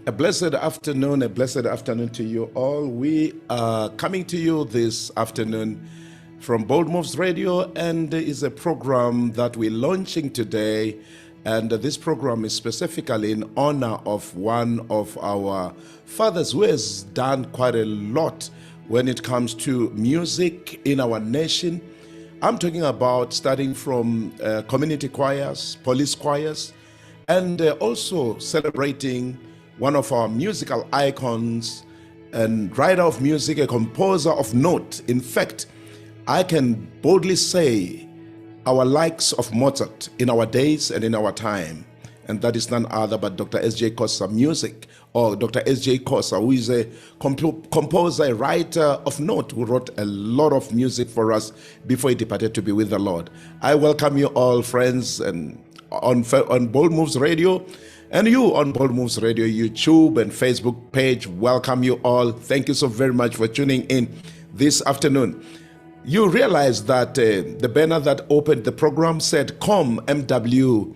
A blessed afternoon to you all. We are coming to you this afternoon from Bold Moves Radio, and is a program that we're launching today. And this program is specifically in honor of one of our fathers who has done quite a lot when it comes to music in our nation. I'm talking about starting from community choirs, police choirs, and also celebrating one of our musical icons and writer of music, a composer of note. In fact, I can boldly say our likes of Mozart in our days and in our time. and that is none other but Dr. S.J. Kosa Music, or Dr. S.J. Kosa, who is a composer, a writer of note, who wrote a lot of music for us before he departed to be with the Lord. I welcome you all, friends, and on Bold Moves Radio, and you on Bold Moves Radio YouTube and Facebook page. Welcome you all. Thank you so very much for tuning in this afternoon. You realize that the banner that opened the program said Comm MW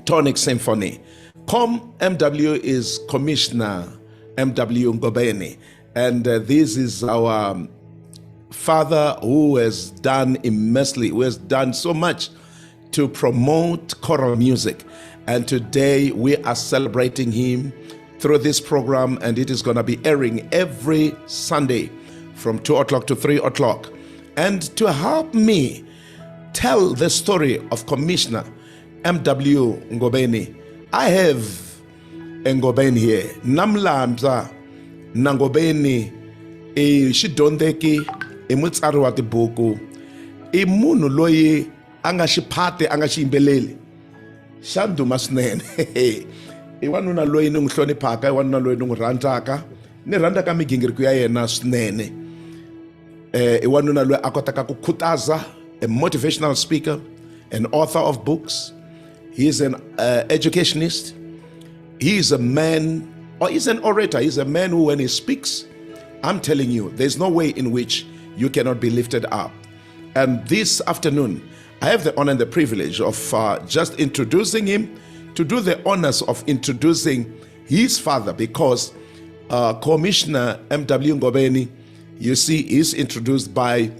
Tonic Symphony. Comm MW is Commissioner MW Ngobeni, and this is our father who has done immensely, who has done so much to promote choral music. And today we are celebrating him through this program, and it is going to be airing every Sunday from 2 o'clock to 3 o'clock. And to help me tell the story of Commissioner MW Ngobeni, I have a Ngobeni here. Namlamza Nangobeni e Shidondeki e mutsari wa tibuku i munhu loyi anga xiphate anga xiyimbeleli xa nduma swinene. I wanuna loyi ni n'wi hloniphaka, i wanuna loyi ni n'wi rhandzaka, ni rhandzaka migingiriko ya yena swinene. I wanuna loyi a kotaka ku khutaza, a motivational speaker, an author of books. He is an educationist. He is a man, or he's an orator. He's a man who, when he speaks, I'm telling you, there's no way in which you cannot be lifted up. And this afternoon, I have the honor and the privilege of just introducing him, to do the honors of introducing his father, because Commissioner MW Ngobeni, you see, is introduced by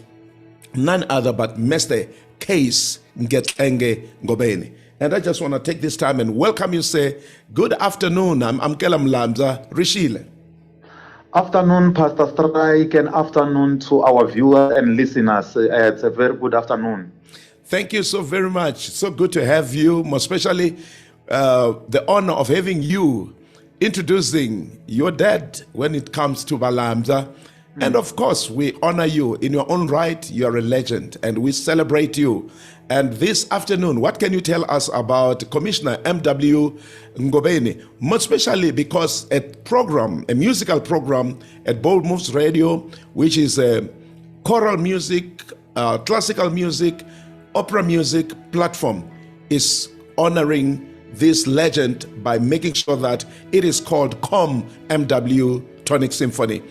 none other but Mr. Case Ngetlenge Ngobeni. And I just want to take this time and welcome you, say, good afternoon. I'm Kelam Lamza Rishile. Afternoon, Pastor Strike, and afternoon to our viewers and listeners. It's a very good afternoon. Thank you so very much. So good to have you, most especially the honor of having you introducing your dad when it comes to Balamza. And of course, we honor you in your own right. You are a legend, and we celebrate you. And this afternoon, what can you tell us about Commissioner MW Ngobeni? Most especially because a musical program at Bold Moves Radio, which is a choral music, classical music, opera music platform, is honoring this legend by making sure that it is called Comm MW Tonic Symphony.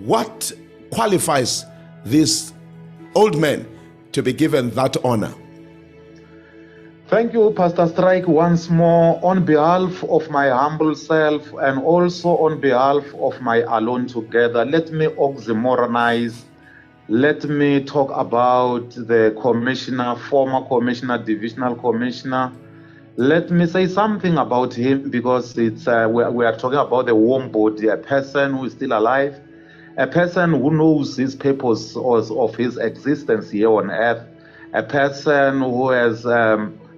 What qualifies this old man to be given that honor? Thank you, Pastor Strike, once more on behalf of my humble self and also on behalf of my Alone Together. Let me oxymoronize. Let me talk about the commissioner, former commissioner, divisional commissioner. Let me say something about him, because it's we are talking about a warm body, a person who is still alive, a person who knows his purpose of his existence here on earth, a person who has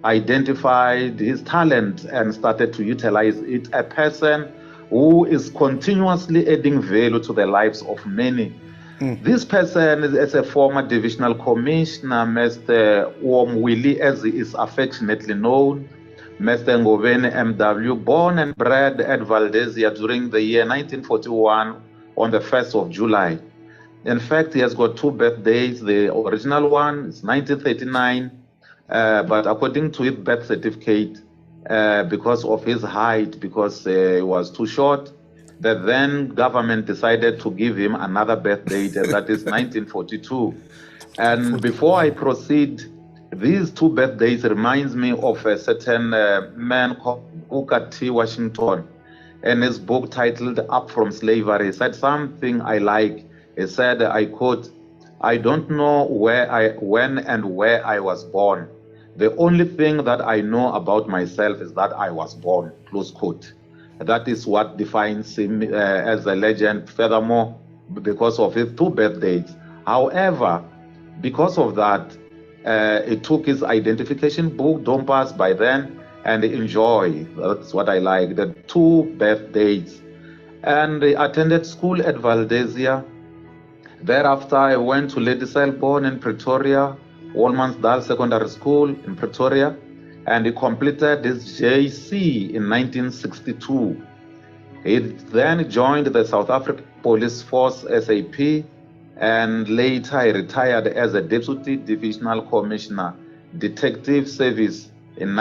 identified his talent and started to utilize it, a person who is continuously adding value to the lives of many. This person is a former divisional commissioner, Mr. Willie, as he is affectionately known, Mr. Ngobeni MW, born and bred at Valdezia during the year 1941 on the 1st of July. In fact, he has got two birthdays. The original one is 1939, but according to his birth certificate, because of his height, because he was too short, the then government decided to give him another birth date, and that is 1942. And before I proceed, these two birthdays reminds me of a certain man called Booker T. Washington. In his book titled Up From Slavery, he said something I like. He said, I quote, "I don't know when and where I was born. The only thing that I know about myself is that I was born," close quote. That is what defines him as a legend, furthermore, because of his two birthdays. However, because of that, he took his identification book, Don't Pass, by then, and enjoy. That's what I like, the two birthdays. And I attended school at Valdezia. Thereafter, I went to Lady Selborne in Pretoria, Wolmansdal Secondary School in Pretoria. and he completed his JC in 1962. He then joined the South African Police Force SAP, and later he retired as a Deputy Divisional Commissioner, Detective Service in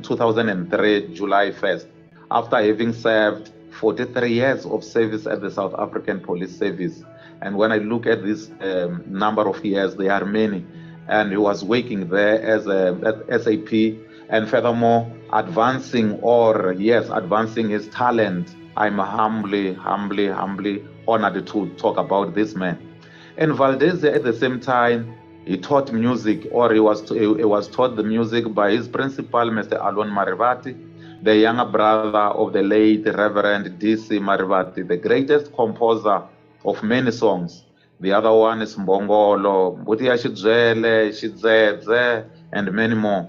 2003, July 1st, after having served 43 years of service at the South African Police Service. And when I look at this number of years, there are many. And he was working there as at SAP, and furthermore, advancing his talent. I'm humbly honored to talk about this man. And Valdezia, at the same time, he taught music, or he was taught the music by his principal, Mr. Alon Marivati, the younger brother of the late Reverend D.C. Marivati, the greatest composer of many songs. The other one is Mbongolo, Mbuti Shidjele, Shidzedze, and many more.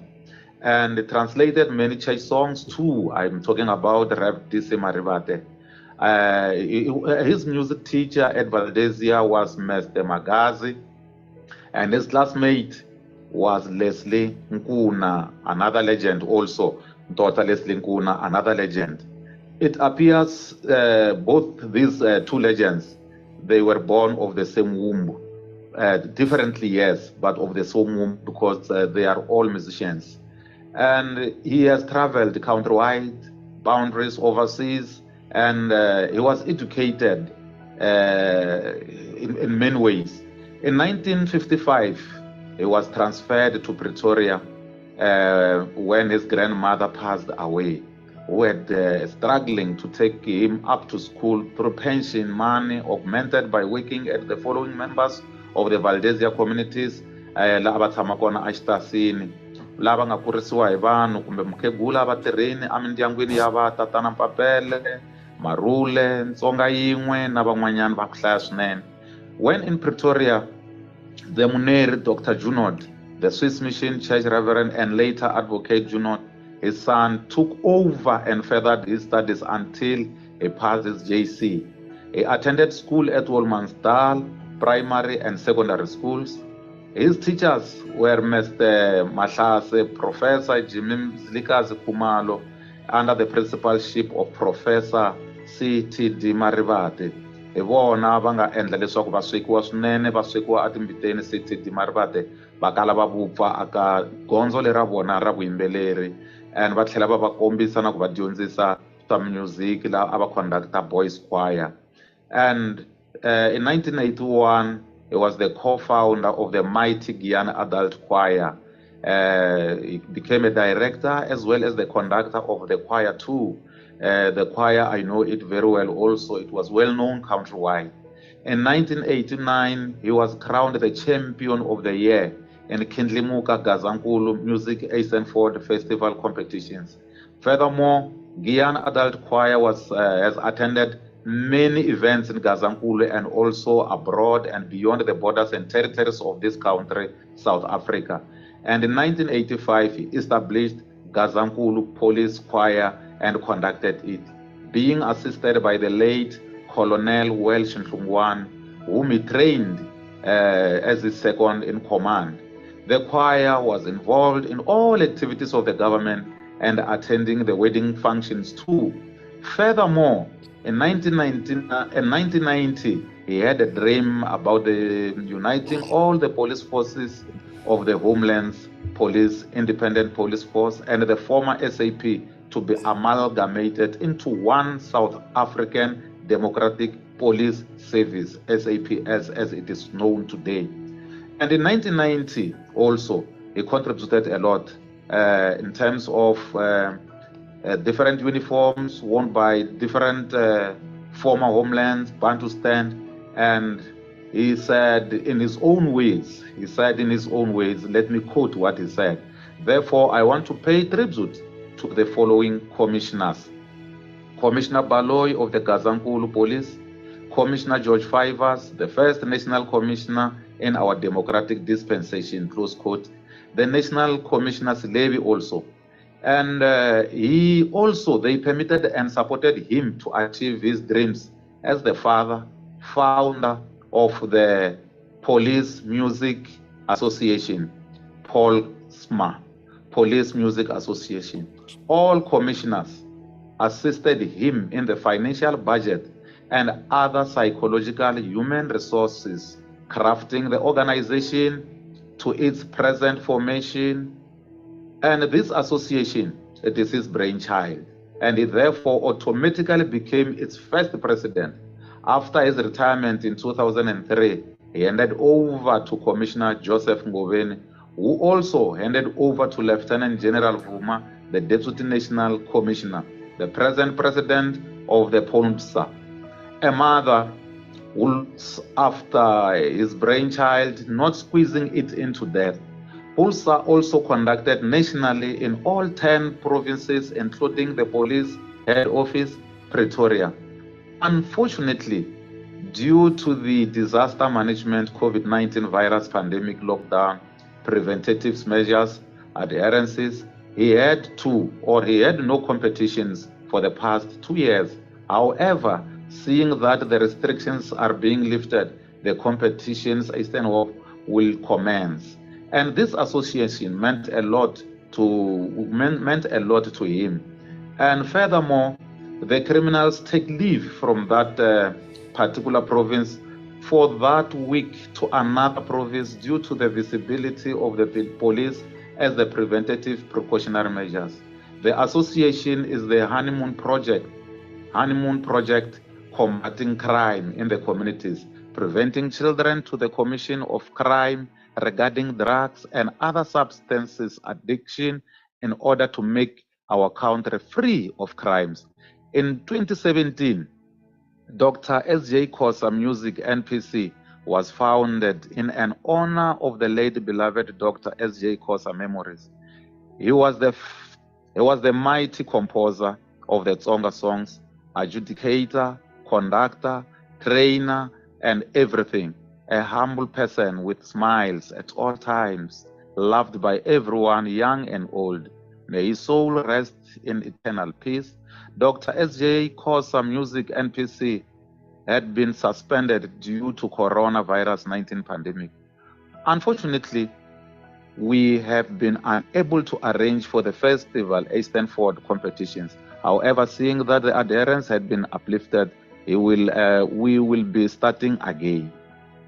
And he translated many church songs too. I'm talking about Rev D.C. Marivate. His music teacher at Valdezia was Mr. Magazi, and his classmate was Leslie Nkuna, another legend also. Daughter Leslie Nkuna, another legend. It appears both these two legends, they were born of the same womb. Differently, yes, but of the same womb, because they are all musicians. And he has traveled countrywide, boundaries overseas, and he was educated in many ways. In 1955, he was transferred to Pretoria when his grandmother passed away, who had struggling to take him up to school through pension money, augmented by working at the following members of the Valdezia communities, lava tshama kona Ashtasini, lava nga kurisiwa hi vanhu kumbe mukhegula va tirheni emindyangwini ya va tatana Mpapele, Marule, Ntsonga yin'we na van'wanyana va ku hlaya swinene. When in Pretoria, the Muneri, Dr. Junod, the Swiss Mission Church Reverend and later Advocate Junod, his son, took over and furthered his studies until he passed his JC. He attended school at Wolmansdal, primary and secondary schools. His teachers were Mr. Mahlase, Professor Jimmy Zlikazi Kumalo, under the principalship of Professor C.T.D. Marivate. Hi vona va nga endla leswaku va swekiwa swinene, va swekiwa atimbiteni C.T.D. Marivate, va kala va vupfa aka gondzo lera vona ra vuyimbeleri, and va tlhela va va kombisa na ku va dyondzisa swa music la a va conducta boys choir. And in 1981, he was the co-founder of the mighty Guyana Adult Choir. He became a director as well as the conductor of the choir too. The choir, I know it very well also. It was well known countrywide. In 1989, he was crowned the champion of the year in Kindlimuka Gazankulu Music Eisenford Festival competitions. Furthermore, Guyana Adult Choir has attended many events in Gazankulu and also abroad and beyond the borders and territories of this country, South Africa. And in 1985, he established Gazankulu Police Choir and conducted it, being assisted by the late Colonel Welsh Nhlungwane, whom he trained as his second in command. The choir was involved in all activities of the government and attending the wedding functions too. Furthermore, in 1990, he had a dream about uniting all the police forces of the Homelands Police, Independent Police Force, and the former SAP to be amalgamated into one South African Democratic Police Service, SAPS, as it is known today. And in 1990, also, he contributed a lot in terms of different uniforms worn by different former homelands, Bantustan, and he said in his own ways, let me quote what he said. Therefore, I want to pay tribute to the following commissioners. Commissioner Baloy of the Gazankulu Police, Commissioner George Fivers, the first National Commissioner in our democratic dispensation, close quote, the National Commissioner's Levy also. And they permitted and supported him to achieve his dreams as the founder of the Police Music Association, Paul SMA. Police Music Association. All commissioners assisted him in the financial budget and other psychological human resources, crafting the organization to its present formation. And this association, it is his brainchild, and he therefore automatically became its first president. After his retirement in 2003, he handed over to Commissioner Joseph Ngobeni, who also handed over to Lieutenant General Vuma, the Deputy National Commissioner, the present president of the PONPSA. A mother who, after his brainchild, not squeezing it into death. PONPSA also conducted nationally in all 10 provinces, including the police head office, Pretoria. Unfortunately, due to the disaster management COVID-19 virus pandemic lockdown, preventative measures, adherences, he had no competitions for the past 2 years. However, seeing that the restrictions are being lifted, the competitions will commence. And this association meant a lot to him. And furthermore, the criminals take leave from that particular province for that week to another province due to the visibility of the police as the preventative precautionary measures. The association is the honeymoon project combating crime in the communities, preventing children to the commission of crime regarding drugs and other substances addiction in order to make our country free of crimes. In 2017, Dr. S.J. Khosa Music NPC was founded in an honor of the late beloved Dr. S.J. Khosa memories. He was the mighty composer of the Tsonga songs, adjudicator, conductor, trainer, and everything. A humble person with smiles at all times, loved by everyone, young and old. May his soul rest in eternal peace. Dr. S.J. Khosa Music NPC had been suspended due to coronavirus-19 pandemic. Unfortunately, we have been unable to arrange for the festival Easternford competitions. However, seeing that the adherence had been uplifted, we will be starting again,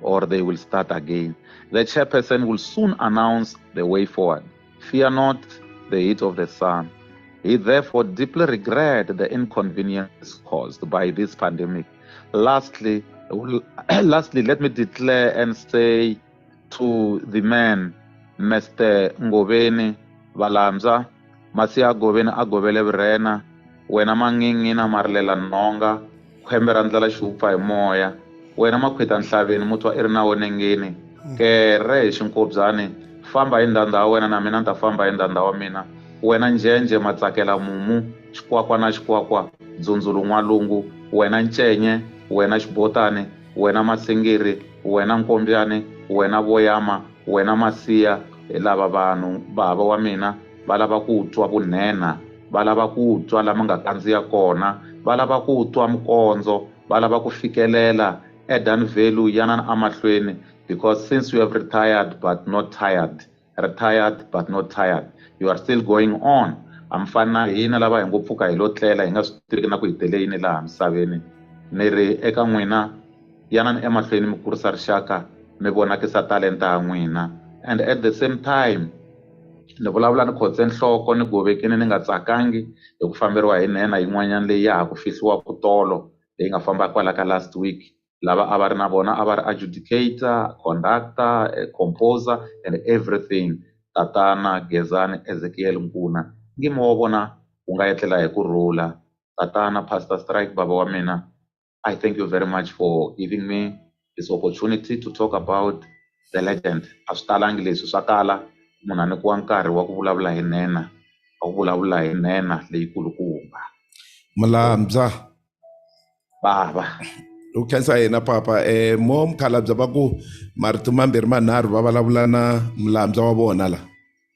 or they will start again. The chairperson will soon announce the way forward. Fear not the heat of the sun. He therefore deeply regrets the inconvenience caused by this pandemic. Lastly, let me declare and say to the man, Mr. Ngobeni Valamza, Masia Goveni Agobele Vrena, wena mangingi na marlela nonga, kwembera ndlala shupa moya, wena makwita nhlabeni mutwa irina wonengeni, ke re shinkobzani, famba indanda wena na mina nta famba indanda wa mina, wena njenje matsakela mumu, xikwakwa na xikwakwa, dzundzulu n'walungu, wena nchenye, wena xibotani, wena masengeri, wena nkombyani, wena voyama, wena masiya, lava vanhu bava wa mina va lava ku twa vunhenha, va lava ku twa lama nga kandziya kona, va lava ku twa mkondzo, va lava ku fikelela add value yana amahlweni, because since you have retired but not tired, you are still going on. Amfana hina lava hi ngo pfuka hi lo tlela hi nga swi tiveki na ku hi tele yini laha misaveni. Ni ri eka n'wina yanani emahlweni mi kurisa rixaka, mi vonakisa talenta ya n'wina. And at the same time, ni vulavula ni khotse nhloko ni govekini ni nga tsakangi hi ku famberiwa hi nhenha yin'wanyana leyi ya ha ku fihliwaku tolo leyi nga famba kwala ka last week, lava a va ri na vona a va ri adjudicator, conductor, composer and everything. Tatana Gezani Ezekiel Nkuna, ngi mo vona u nga etlela hi kurhula. Tatana Pastor Strike baba wa mina, I thank you very much for giving me this opportunity to talk about the legend. A swi talangi leswi swa kala munhu a nyikiwa nkarhi wa ku vulavula hi nhenha, wa ku vulavula hi nhenha leyikulukumba. Mulambya Baba u khensa yena papa, mo mukhalabye va ku marito mambirhi manharhu va vulavula na mulambya wa vona la.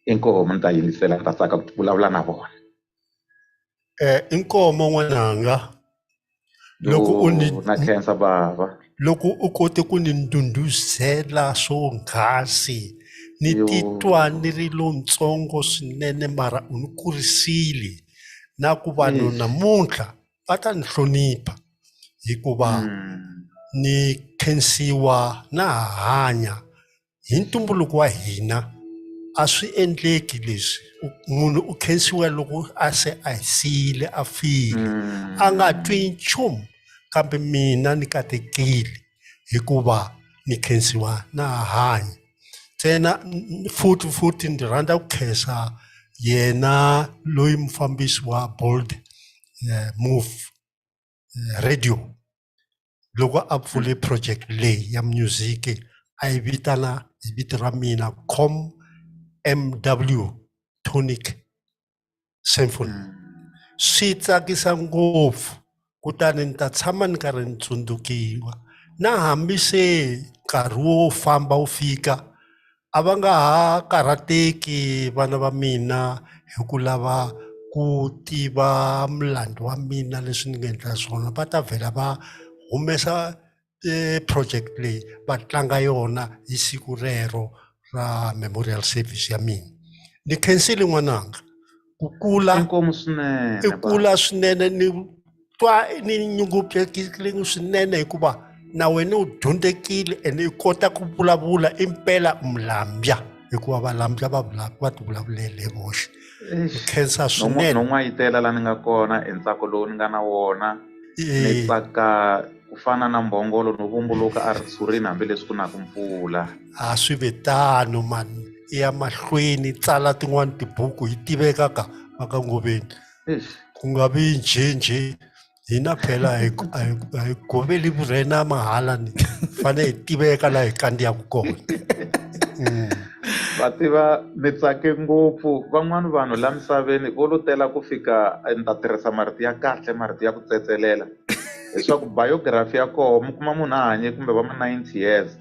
inkomo ni ta yingisela, ni ta tsaka ku vulavula na vona. Inkomo n'wananga, loko na khensa baba. loko u kote ku ni ndunduzela swonghasi ni titwa ni ri lontsongo swinene mara u ni kurisile na ku vanhu namuntlha va ta ni hlonipha hikuva ni khensiwa na hanya hi ntumbuluko wa hina a swi endleki leswi munhu u khensiwa loko a se a siyile a file a nga twi nchumu kambe mina ni katekile hikuva ni khensiwa na hanya ntsena futhi ni rhandza ku khensa yena loyi mufambisi wa bold move radio loko a pfule project leyi ya music a yi vitana hi vito ra mina Comm MW Tonic Symphony swi tsakisa ngopfu kutani ni ta tshama ni karhi ni tsundzukiwa na hambi se nkarhi wo famba wu fika a va nga ha karhateki vana va mina hi ku lava ku tiva mlando wa mina leswi ni nga endla swona va ta vhela va humesa project leyi va tlanga yona hi siku rero ra memorial service ya mina ni khensile n'wananga ku kula swinene ni twa ni nyungupyekile swinene hikuva na wena u dyondzekile ene i kota ku vulavula impela umlambya hikuva valambya va ti vulavulele hi voxe khensa swinene non'wayitela la ni nga kona entsako lowu ni nga na wona ni tsaka ku fana na mbhongolo no vumbuluka a risurini hambileswi ku na ku mpfula a swi vitano mani i ya mahlweni tsala tin'wani tibuku hi tivekaka aka ngoveni ku nga vi njhenjhe hina phela hi goveli vurhena mahala ni fane hi tiveka la hi kandziyaku kona va tiva ni tsake ngopfu van'wani vanhu la misaveni vo lotela ku fika ni ta tirhisa marito ya kahle marito ya ku tsetselela leswaku biography ya koho mi kuma munhu a hanye kumbe va ma 90 years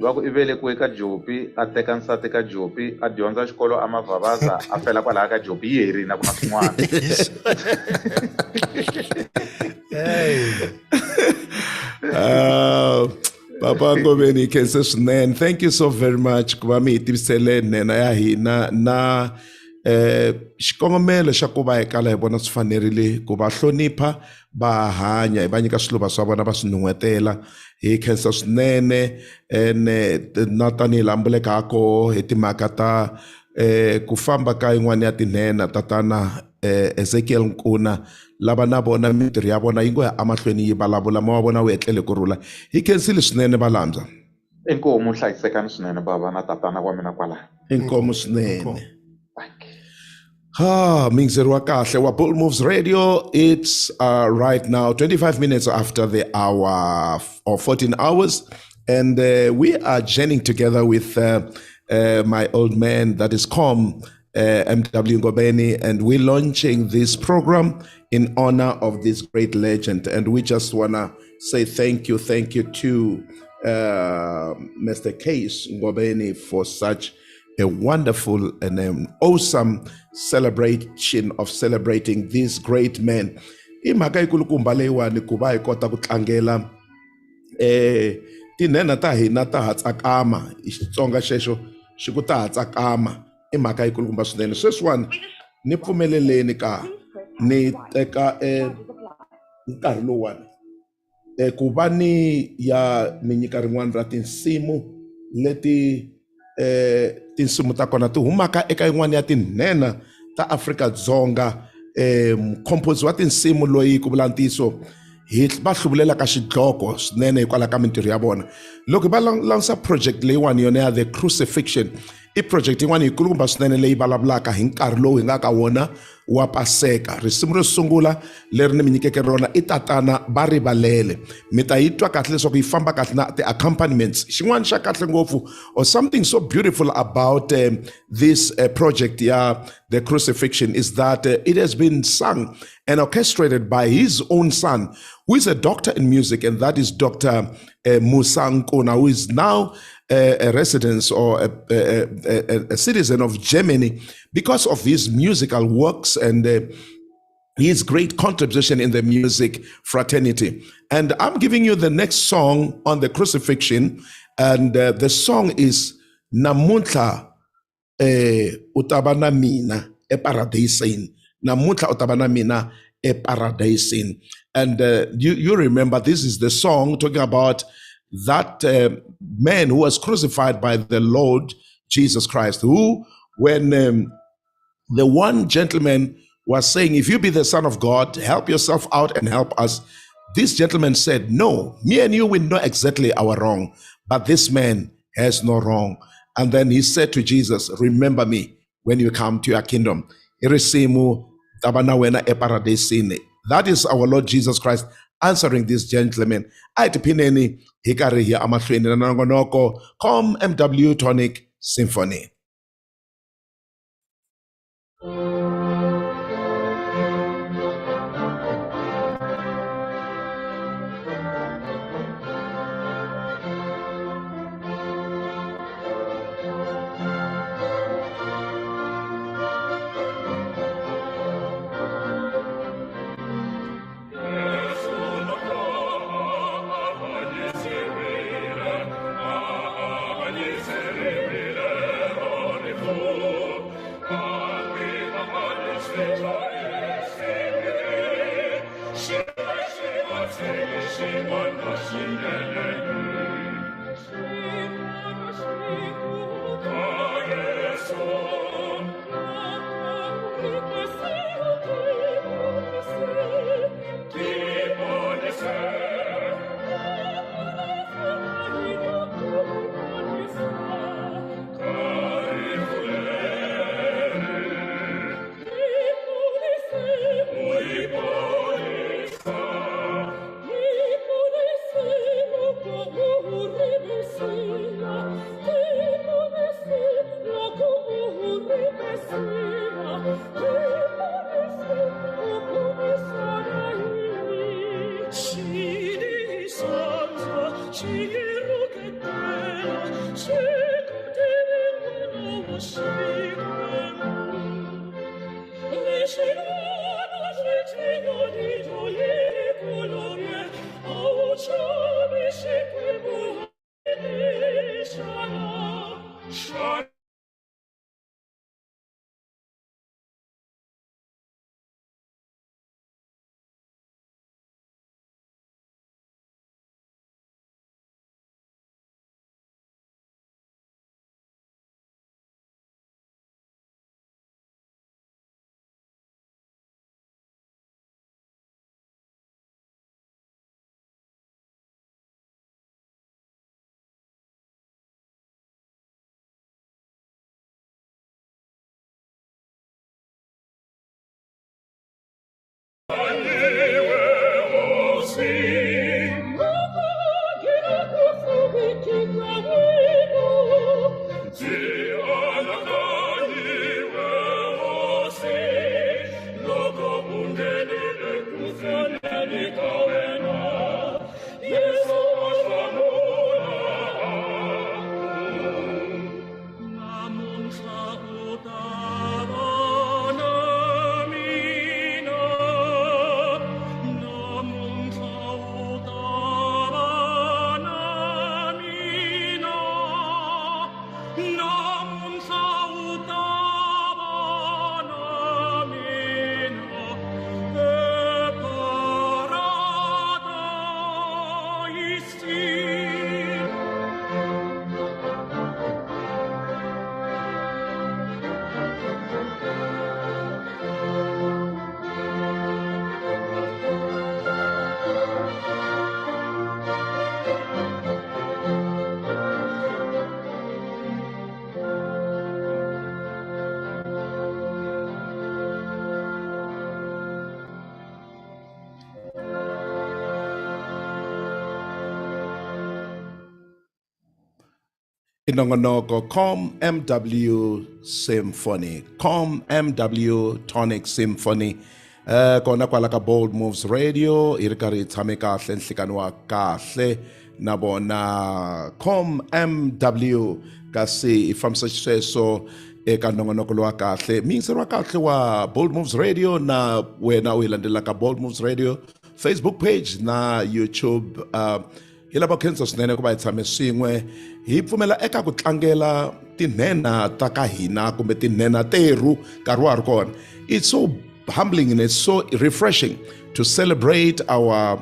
va ku i velekiwe ka Jopi a teka nsati ka Jopi a dyondza xikolo a mavhavaza a fela kwalaha ka Jopi yi herini na ku na swin'wana Papa Ngobeni khense swinene. Thank you so very much ku va mi hi tivisele nena ya hina na xikongomelo xa ku va hi kala hi vona swi fanerile ku va hlonipha va hanya hi va nyika swiluva swa vona va swi nun'hwetela hi khensa swinene na tanihi lambuleka hako hi timhaka ta ku famba ka yin'wana ya tinhenha tatana Ezekiel Nkuna lava na vona mitirho ya vona yi ngo ya amahlweni yi vulavula ma wa vona wu etlele kurhula hi khensile swinene valambya inkomu hlayisekani swinene bava na tatana wa mina kwala inkomu swinene mingzeriwa kahle wa Bold Moves Radio. It's right now 25 minutes after the hour or 14 hours and we are journeying together with my old man that is Comm MW Ngobeni, and we're launching this program in honor of this great legend. And we just want to say thank you to Mr. Case Ngobeni for such a wonderful and an awesome celebration of celebrating this great man. Imhaka ikulukumba leyiwani ku va hi kota ku tlangela tinhenha ta hina ta ha tsakama hi Xitsonga xexo xi ku ta ha tsakama i mhaka yikulukumba swinene. Sweswiwani ni pfumeleleni ka ni teka nkarhi lowuwani ku va ni ya ni nyika rin'wana ra tinsimu leti tinsimu ta kona ti humaka eka yin'wana ya tinhenha ta Afrika-Dzonga mkompozi wa tinsimu loyi ku vula ntiyiso hi va hluvulelaka xidloko swinene hikwalaho ka mintirho ya vona loko va langusa project leyiwani yona ya The Crucifixion i project yin'wana yikulukumba swinene leyi vulavulaka hi nkarhi lowu hi nga ka wona wa Paseka. Risimu ro sungula leri ni mi nyikeke rona i tatana va rivalele mi ta yi twa kahle leswaku yi famba kahle na ti-accompaniments. Xin'wana xa kahle ngopfu or something so beautiful about this project ya The Crucifixion is that it has been sung and orchestrated by his own son, who is a doctor in music, and that is Dr. Musa Nkuna, who is now a resident or a citizen of Germany because of his musical works and his great contribution in the music fraternity. And I'm giving you the next song on The Crucifixion, and the song is Namuntla utabana mina eparadisini, namuhla utabana mina eparadisini. And you remember, this is the song talking about that man who was crucified by the Lord Jesus Christ, who, when the one gentleman was saying, if you be the Son of God, help yourself out and help us. This gentleman said, no, me and you will know exactly our wrong, but this man has no wrong. And then he said to Jesus, remember me when you come to your kingdom. Irisimu tabana wena eparadisini. That is our Lord Jesus Christ answering this gentleman. Aitipineni hikari ya amahlweni na nongonoko Comm MW Tonic Symphony. Inongonoko Comm MW Symphony, Comm MW Tonic Symphony. Kona kwala ka Bold Moves Radio, iri kari tshame kahle nhlikani wa kahle na bona Comm MW kasi ifamsa xisweswo eka nongonoko wa kahle. Miyingiseri wa kahle wa Bold Moves Radio na wena u hi landzelaka Bold Moves Radio Facebook page na YouTube hi lava khensa swinene ku va hi tshame swin'we hi pfumela eka ku tlangela tinhenha ta ka hina kumbe tinhenha teru nkarhi wa ha ri kona. It's so humbling and it's so refreshing to celebrate our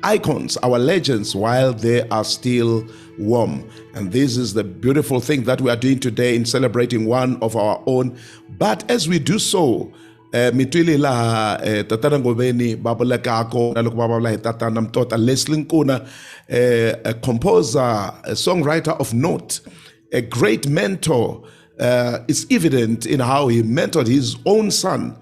icons, our legends, while they are still warm. And this is the beautiful thing that we are doing today in celebrating one of our own. But as we do so, mitwili laha tatana Ngoveni babulekako na loko va vulavula hi tatana Mtota Leslie Nkuna, a composer, a songwriter of note, a great mentor. It's evident in how he mentored his own son.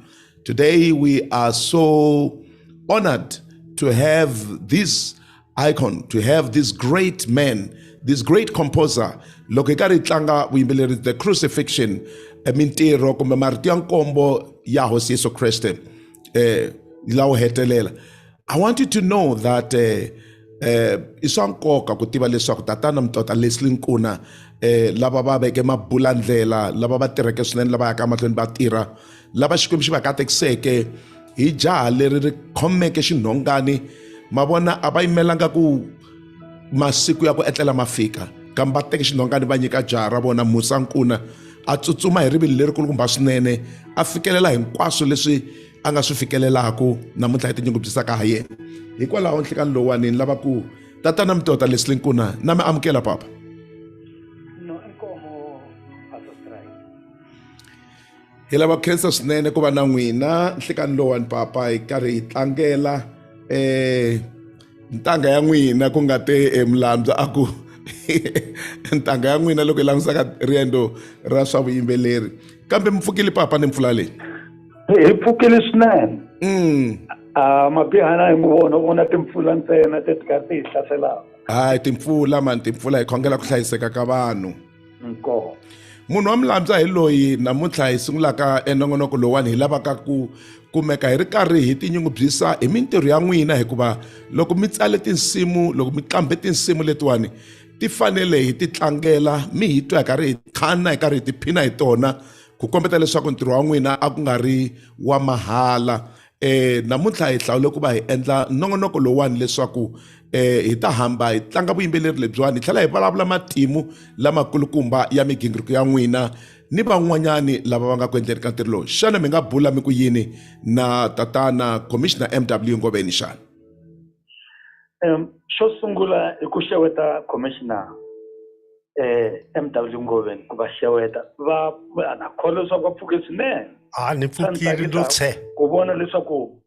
Today we are so honored to have this icon, to have this great man, this great composer. Loko hi karhi hi tlanga vuyimbeleri, the crucifixion, mintirho kumbe marito ya nkombo ya Hosi Yesu Kreste lawo hetelela. I want you to know that i swa nkoka ku tiva leswaku tatana Mtota Leslie Nkuna lava va veke mabulandlela, lava va tirheke swinene, lava yaka mahlweni va tirha, lava Xikwembu xi va katekiseke hi jaha leri ri khomeke xinhongani. Mavona a va yimelanga ku masiku ya ku etlela ma fika, kambe va teke xinhongani va nyika jaha ra vona Musa Nkuna a tsutsuma hi rivilo leri kulukumba swinene, a fikelela hinkwaswo leswi a nga swi fikelelaku namuntlha hi tinyungubyisaka ha yena. Hikwalaho nhlikani lowani ni lava ku tatana Mtota Leslie Nkuna na mi amukela papa. Hi lava khensa swinene ku va na n'wina nhlikani lowani papa, hi karhi hi tlangela ntanga ya n'wina ku nga te Mlamza a ku ntanga ya n'wina loko hi langutisaka riendo ra swa vuyimbeleri. Kambe mi pfukile papa ni mpfula leyi? Hi pfukile swinene. Mabihana hi vona timpfula ntsena ti karhi ti hi hlaselaka. Hayi timpfula mani, timpfula hi khongela ku hlayiseka ka vanhu. Nkoka. Munhu wa Mlamza hi loyi namuntlha hi sungulaka enongonoko lowani hi lavaka ku kumeka hi ri karhi hi tinyungubyisa hi mintirho ya n'wina, hikuva loko mi tsale tinsimu, loko mi qambe tinsimu letiwani ti fanele hi ti tlangela, mi hi twa hi karhi hi khana, hi karhi hi tiphina hi tona ku kombeta leswaku ntirho wa n'wina a ku nga ri wa mahala. Namuntlha hi hlawule ku va hi endla nongonoko lowani leswaku hi ta hamba hi tlanga vuyimbeleri lebyiwani, hi tlhela hi vulavula matimu lamakulukumba ya migingiriko ya n'wina ni van'wanyani lava va nga ku endleni ka ntirho lowu. Xana mi nga bula mi ku yini na tatana Commissioner MW Ngoveni xana? Xo sungula i ku xeweta Commissioner MW Ngoveni, ku va xeweta va na kholo leswaku va pfuke swinene. Ni pfukile ndo tshe. Ku vona leswaku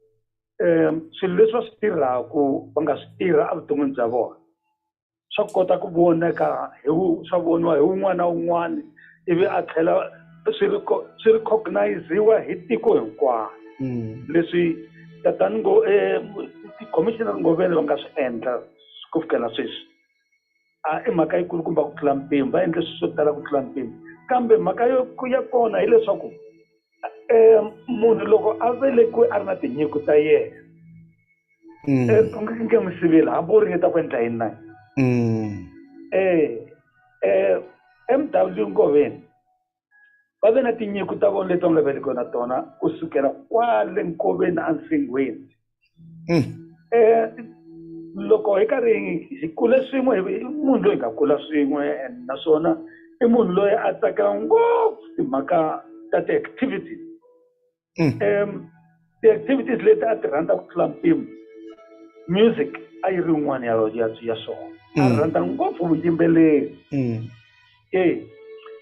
swilo leswi va swi tirhaku va nga swi tirha evuton'wini bya vona swa kota ku voneka swa voniwa hi wun'wana na wun'wana, ivi a tlhela swi recognize-iwa hi tiko hinkwaro. Leswi tatana Commissioner Ngoveni va nga swi endla ku fikela sweswi i mhaka yikulukumba ku tlula mpimo, va endle swilo swo tala ku tlula mpimo. Kambe mhaka ya kona hileswaku munhu loko a velekiwe a ri na tinyiko ta yena, u nge n'wi siveli hambi u ringeta ku endla yini na MW Ngoveni va ve na tinyiko ta vona leti va nga velekiwa na tona kusukela kwale Nkoveni ansingweni. Loko hi karhi hi kule swin'we, i munhu loyi nga kula swin'we, naswona i munhu loyi a tsakela ngopfu timhaka ta ti-activities. Ti-activities leti a ti rhandza ku tlula mpimo, music a yi ri yin'wana ya swona. A rhandza ngopfu vuyimbeleri.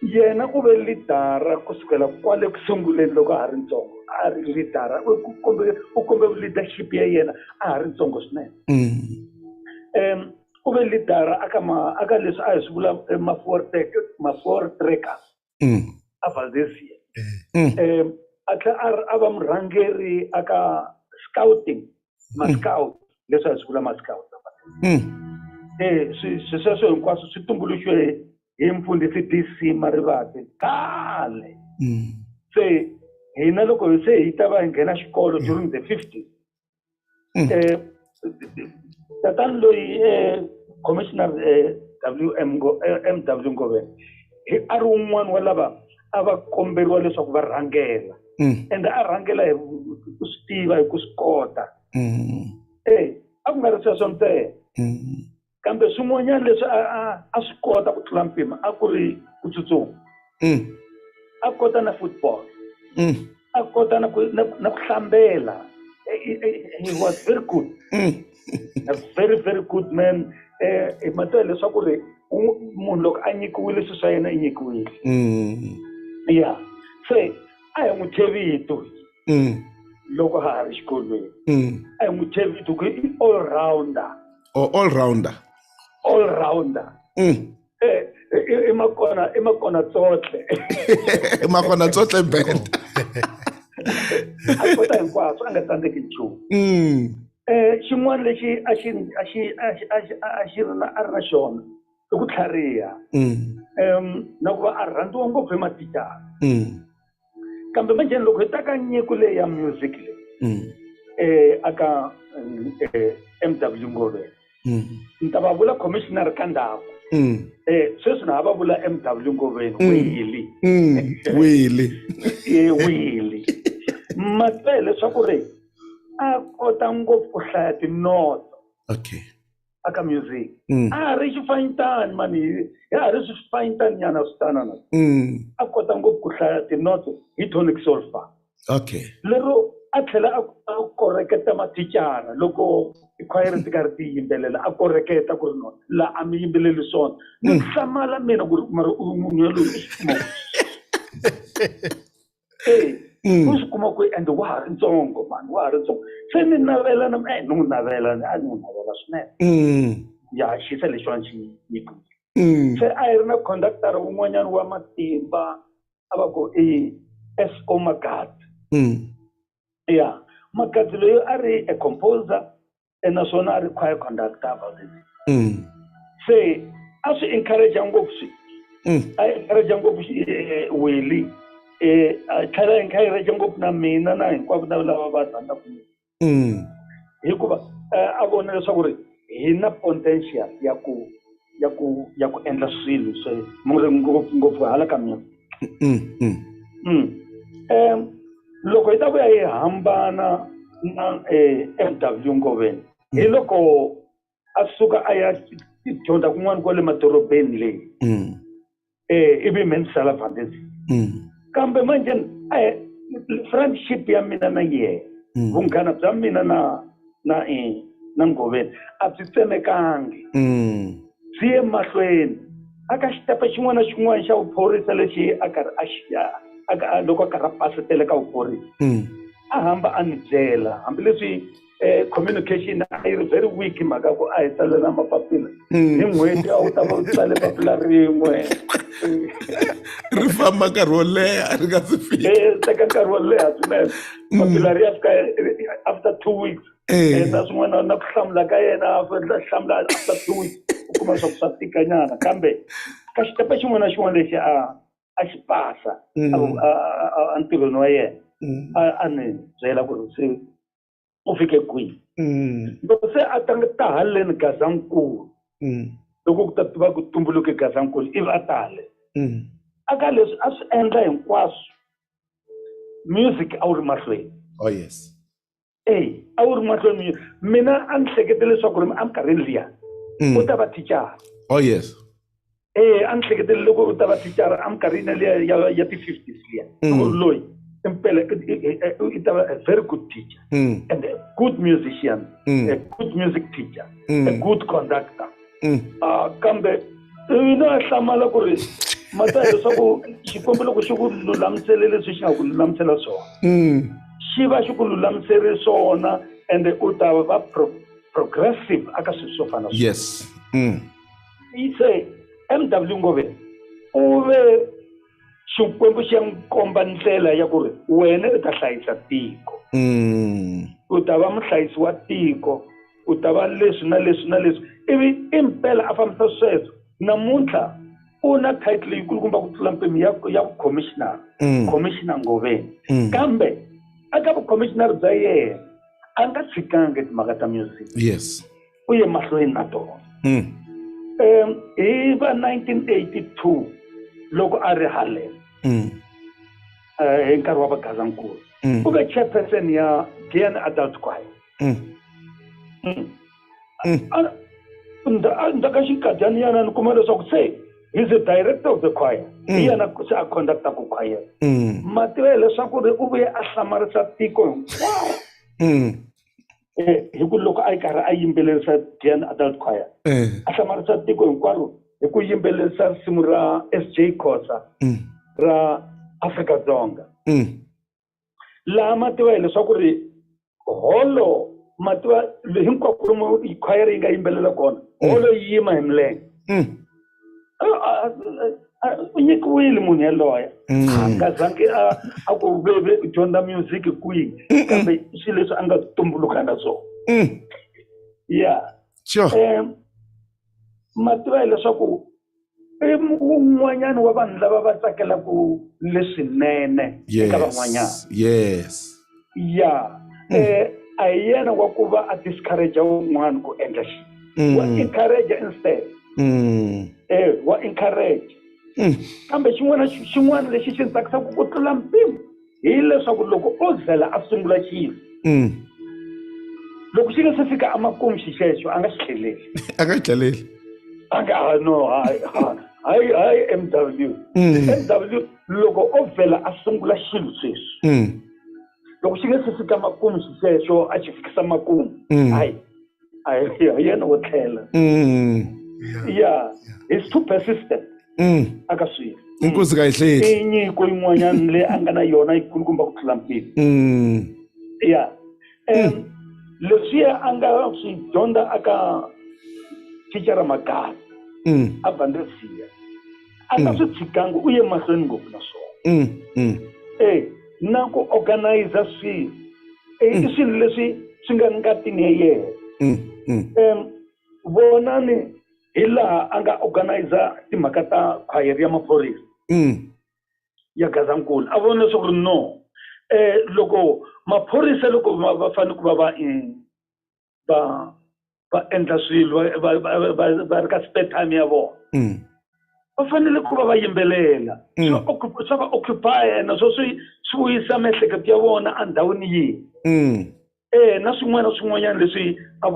Yena u ve lidara kusukela kwale ku sunguleni loko a ha ri ntsongo, a ri lidara u kombe leadership ya yena a ha ri ntsongo swinene. U ve lidara aka leswi a hi swi vula ma-four trackers a Valdezia. A tlhela a va murhangeri aka scouting, ma-scout, leswi a hi swi vula ma-scout. Sweswo hinkwaswo swi tumbuluxiwe hi mfundhisi DC Marivate khale. Se hina loko hi ta va hi nghena xikolo during the 50s, tatana loyi Commissioner MW Ngoveni a ri wun'wana wa lava a va komberiwa leswaku va rhangela, and a rhangela hi ku swi tiva, hi ku swi kota. A ku nga ri sweswo ntsena, kambe swin'wanyana leswi a swi kota ku tlula mpimo a ku ri ku tsutsuma a kota na football a kota na ku hlambela. He was very good. A very very good man. I matwa leswaku ri munhu loko a nyikiwile swi swa yena i nyikiwile. Yeah, se a hi n'wi thye vito loko ha ri xikolweni. A hi n'wi thye vito ku i all rounder. All rounder. I makona tsotle. I makona tsotle band. A kota hinkwaswo a nga tsandzeki nchumu. Xin'wana lexi a xi ri na xona i ku tlhariha na ku va a rhandziwa ngopfu hi mathicara. Kambe manjheni loko hi ta ka nyiko leyi ya music leyi aka MW Ngobeni ni ta va vula commissioner ka ndhawu. Sweswi na va vula MW Ngobeni Willy matwa leswaku ri a kota ngopfu ku hlaya tinoto aka music. A ri xifanyetani mani ya ri swifanyetani nyana swi tanana. A kota ngopfu ku hlaya tinoto hi Tonic solfa. Lero a tlhela a koreketa mathicara loko ikhwayere ti karhi ti yimbelela a koreketa ku ri nona la a mi yimbeleli swona ni hlamala mina ku ri mara u munhu yaloyi i xikuma u swi kuma ku and wa ha ri ntsongo mani wa ha ri ntsongo se ni navela na ni n'wi navela swinene. Ya xisa lexiwani xi nyikiwile. Se a hi ri na conductor wun'wanyana wa matimba a va ku i S.O. Magadi. Ya Magadi loyi a ri a composer naswona a ri choir conductor about it. Se a swi encourage ngopfu swi a encourage ngopfu Willy a tlhela encourage ngopfu na mina na hinkwavo na lava va rhandzaka hikuva a vona leswaku ri hi na potential ya ku endla swilo swo ngopfu hala ka mina. Loko hi ta vuya hi hambana na MW Ngobeni hi loko a suka a ya dyondza kun'wana kwale madorobeni leyi ivi mensala vandenzi. Kambe manje friendship ya mina na yena vunghana bya mina na Ngobeni a byi tsemekangi byi ye mahlweni aka xitepe xin'wana na xin'wana xa vuphorisa lexi a karhi loko a karhi a pasitele ka vuphorisa a hamba a ni byela hambileswi communication a yi ri very weak hi mhaka ku a hi tsalela mapapila hi n'hweti a wu ta va u tsale papila rin'we ri famba nkarhi wo leha ri nga si fika. Teka nkarhi wo leha swinene papila ri ya fika after 2 weeks na swin'wana na ku hlamula ka yena hlamula after 2 weeks u kuma swa ku swa tikanyana kambe ka xitepe xin'wana na xin'wana lexi a xi pasa a ntirhweni wa yena a ni byela ku ri se u fike kwihi. Loko se a ta haleni Gazankulu loko ku ta tiva ku tumbuluke Gazankulu ivi a ta haleni aka leswi a swi endla hinkwaswo music a wu ri mahlweni. A wu ri mahlweni mina a ni hlekete leswaku ri amikarhini liya u ta va thicara. A ni hleketele loko u ta va thicara amikarhini liya ya ti-50s liya loyi impela it was a very good teacher and a good musician, a good music teacher, a good conductor. Kambe hlamala ku ri mata leswaku xikwembu loko xi ku lulamisele leswi xi nga ku lulamisela swona xi va xi ku lulamisele swona and u ta va progressive aka swilo swo fana se MW Ngobeni u ve xikwembu xi ya n'wi komba ndlela ya ku ri wena u ta hlayisa tiko u ta va muhlayisi wa tiko u ta va leswi na leswi na leswi ivi impela a fambisa sweswo namuntlha u na title yikulukumba ku tlula mpimo ya commissioner Ngobeni kambe aka vucommissioner bya yena a nga tshikanga timhaka ta music u ye mahlweni na tona. Hi va 1982 loko a ri haleni hi nkarhi wa va Gazankulu u ve chairperson ya Giyani Adult Choir ndaka xinkadyani yana ni kuma leswaku se he's a director of the choir hi yana se a conducta ku choir ma tiva leswaku ri u vuye a hlamarisa tiko hinkwaro hi ku loko a yi karhi a yimbelerisa Dian Adult Choir a hlamarisa tiko hinkwaro hi ku yimbelerisa risimu ra SJ Khosa ra Afrika-Dzonga laha ma tiva leswaku ri holo ma tiva hinkwako lomu choir yi nga yimbelela kona holo yi yima hi milenge u nyikiwile munhu yaloye a nga zangi a ku veve u dyondza music kwihi kambe swilo leswi a nga tumbuluka na swona ma tiva leswaku un'wanyana wa vanhu lava va tsakelaku leswinene eka van'wanyana a hi yena wa ku va a discourage un'wana ku endla xi wa encourage instead wa encourage kambe xin'wana lexi xi tsakisaka ku tlula mpimo hi leswaku loko o zela a sungula xilo loko xi nga se fika amakumu xi xexo a nga xi tlheleli hayi MW loko o vhela a sungula xilo sweswi loko xi nga se fika makumu xi xexo a xi fikisa makumu hayi yena wo tlhela he's too persistent aka swilo inkosi ka yihleli i nyiko yin'wanyana leyi a nga na yona yi kulukumba ku tlula mpimo leswiya a nga swi dyondza aka thicara Magasi a Vandresiya a nga swi tshikanga u ye mahlweni ngopfu na swona na ku organize swilo i swilo leswi swi nga ngatini ya yena vonani hi laha a nga organize timhaka ta choir ya maphorisa ya Gazankulu a vona leswaku ri no loko maphorisa loko va fanele ku va endla swilo va ri ka spare time ya vona va fanele ku va yimbelela swa va occupy naswo swi vuyisa miehleketo ya vona endhawini yihi na swin'wanyana leswi a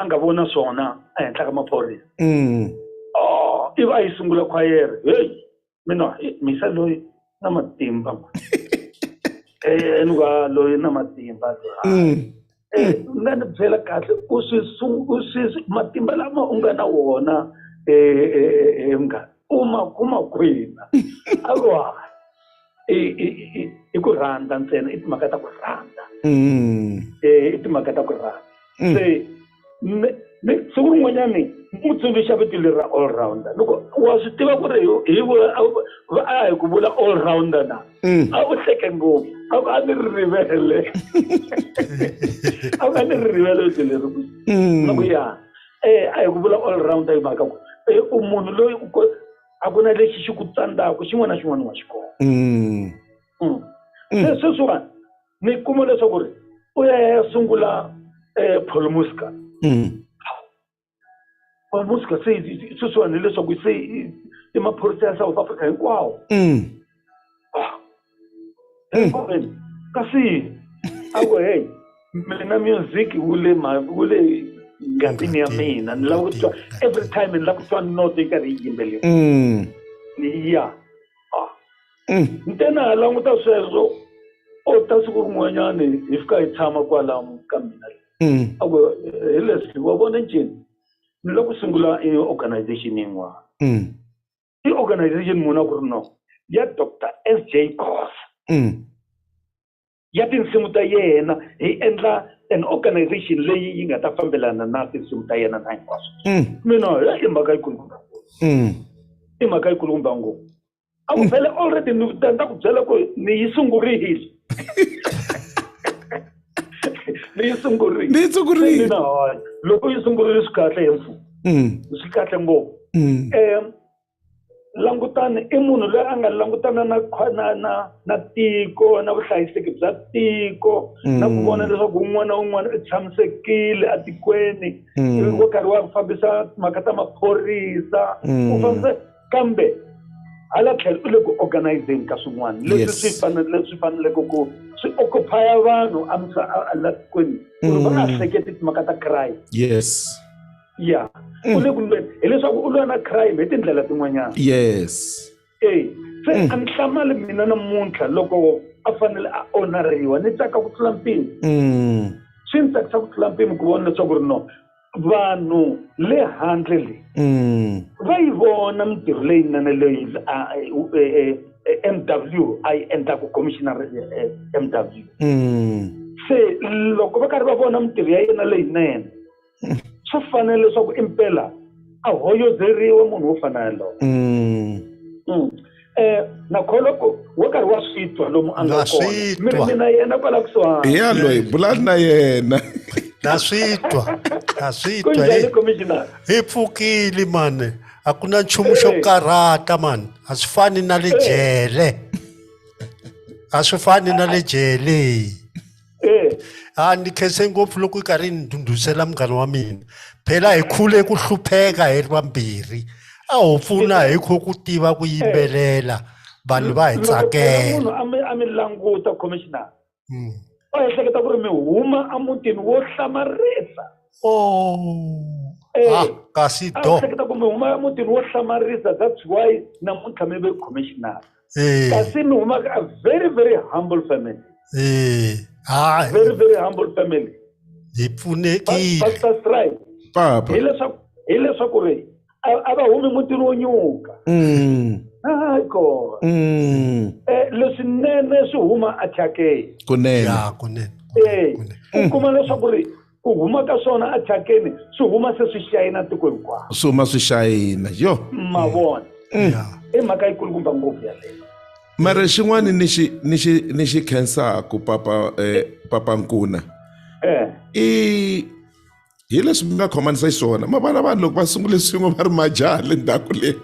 nga vona swona ehenhla ka maphorisa ivi a yi sungula choir heyi mina misa loyi na matimba nuka loyi na matimba nga ni byela kahle u swi matimba lama u nga na wona mga kuma kwina alwa i ku rhandza ntsena i timhaka ta ku rhandza i timhaka ta ku rhandza se siku rin'wanyani mu tsundzuxa vito leri ra all rounder loko wa swi tiva ku ri a hi ku vula all rounder na a u hleke ngopfu a ni ri rivele a ni ri rivele vito leri loko a hi ku vula all rounder hi mhaka ku u munhu loyi a ku na lexi xi ku tsandzaka xin'wana na xin'wana wa xi kona sweswiwani ni kuma leswaku ri u ya sungula Paul Muska Paul Muska se sweswiwani leswaku se i maphorisa ya South Africa hinkwawo kasi a ku hey mina music wule ngatini ya mina ni lava ku twa every time ni lava ku twa note yi karhi yi yimbeleriwa ntena ha languta sweswo ta siku rin'wanyani hi fika hi tshama kwalamu ka mina a ku hi leswi wa vona ncini ni lava ku sungula organization yin'wana i organization muna ku ri no ya Dr. SJ Khosa ya tinsimu ta yena hi endla an organization leyi yi nga ta fambelana na tinsimu ta yena na hinkwaswo mina i mhaka yi kulukumba ngopfu a ku phela already ni ta ku byela ku ni yi sungurile loko yi sungurile swi kahle hi mfumo swi kahle ngopfu langutani i munhu loyi a nga langutana na tiko na vuhlayiseki bya tiko na ku vona leswaku un'wana na un'wana i tshamisekile atikweni wo karhi wa fambisa mhaka ta maphorisa u fambisa kambe hala tlhelo u le ku organizeni ka swin'wana leswi swi faneleke ku swi occupy vanhu a la tikweni ku ri va nga hleketi timhaka ta crime ya u le ku lweni hileswaku u lwa na crime hi tindlela tin'wanyana Yes. se a ni hlamali mina namuntlha loko a fanele a onariwa ni tsaka ku tlula mpimo swi ni tsakisa ku tlula mpimo ku vona leswaku ri no vanhu le handle leyi va yi vona mintirho leyinene leyi MW a yi endlaku commissioner MW se loko va karhi va vona mintirho ya yena leyinene swi fanele leswaku impela a hoyozeriwa munhu wo fana yalowo nakholoko wo karhi wa swi twa lomu a nga kona mina yena kwala kusuhani ya loyi bulani na yena na switwa kunjhani commissioner hi pfukile mani a ku na nchumu xo karhata mani a swi fani na le jele a swi fani na le jele ni khense ngopfu loko yi karhi ni ndhundhusela munghana wa mina phela hi khule ku hlupheka hi ri vambirhi a ho pfuna hi kho ku tiva ku yimbelela vanhu va hi tsakela munhu a mi languta commissioner a ehleketa ku ri mi huma a mutini wo hlamarisa kasi a ehleketa ku mi huma a mutini wo hlamarisa that's why namuntlha mi ve commissioner kasi mi huma a very very humble family very very humble family hi pfunekile Pastor Strike papa hileswaku ri a va humi mutini wo nyuka ko leswinene swi huma a thyakeni kunene u kuma leswaku ri ku huma ka swona a thyakeni swi huma se swi xayina tiko hinkwaro swi huma swi xayina yo mavona i mhaka yi kulukumba ngopfu yaleyo mara xin'wana ni xi khensaku papa Nkuna hi leswi mi nga khomanisa xiswona ma vana vanhu loko va sungule swin'we va ri majaha le ndhaku leyi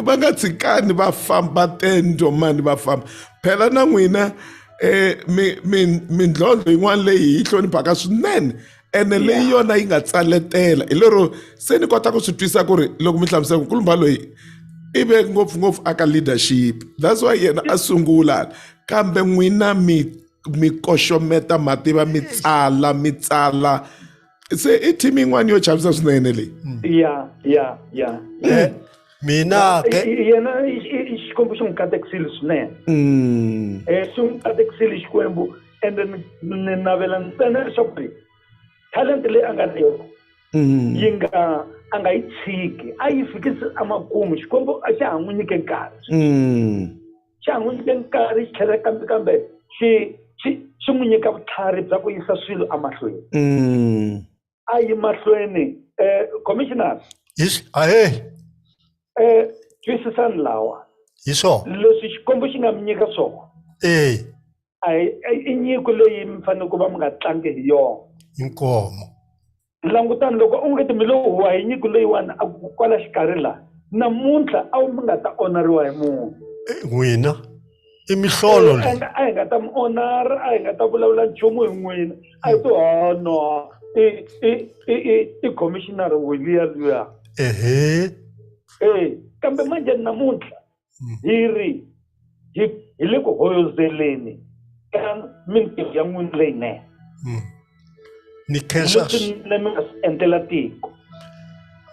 va nga tshikani va famba tendo mani va famba phela na n'wina mindlondlo yin'wana leyi hi hloniphaka swinene ene leyi yona yi nga tsaletela hi lero se ni kota ku swi twisa ku ri loko mi hlamusela ku kulumba loyi i ve ngopfungopfu aka leadership that's why yena a sungula kambe n'wina mi koxometa mativa mi tsala se i team yin'wana yo chavisa swinene leyi ya mina yena xikwembu xi n'wi katekisile swinene xi n'wi katekisile xikwembu ende ni navela ntsena leswaku ri talent leyi a nga na yona yi a nga yi tshiki a yi fikisi emakumu xikwembu a xa ha n'wi nyike nkarhi xa ha n'wi nyike nkarhi xi tlhela kambe xi n'wi nyika vutlhari bya ku yisa swilo emahlweni a yi mahlweni commissioner twisisani lawa hi swona leswi xikwembu xi nga mi nyika swona i nyiko leyi mi fanele ku va mi nga tlangi hi yona inkomo langutani loko u nge ti mi lo huwa hi nyiko leyiwani a kwala xikarhi laha namuntlha a wu mi nga ta onariwa hi munhu n'wina i mihlolo a hi nga ta mi onara a hi nga ta vulavula nchumu hi n'wina a hi to no i commissioner wiliya luya kambe manjhe namuntlha hi le ku hoyozeleni ka mintirho ya n'wina leyinene ni khensa endlela tiko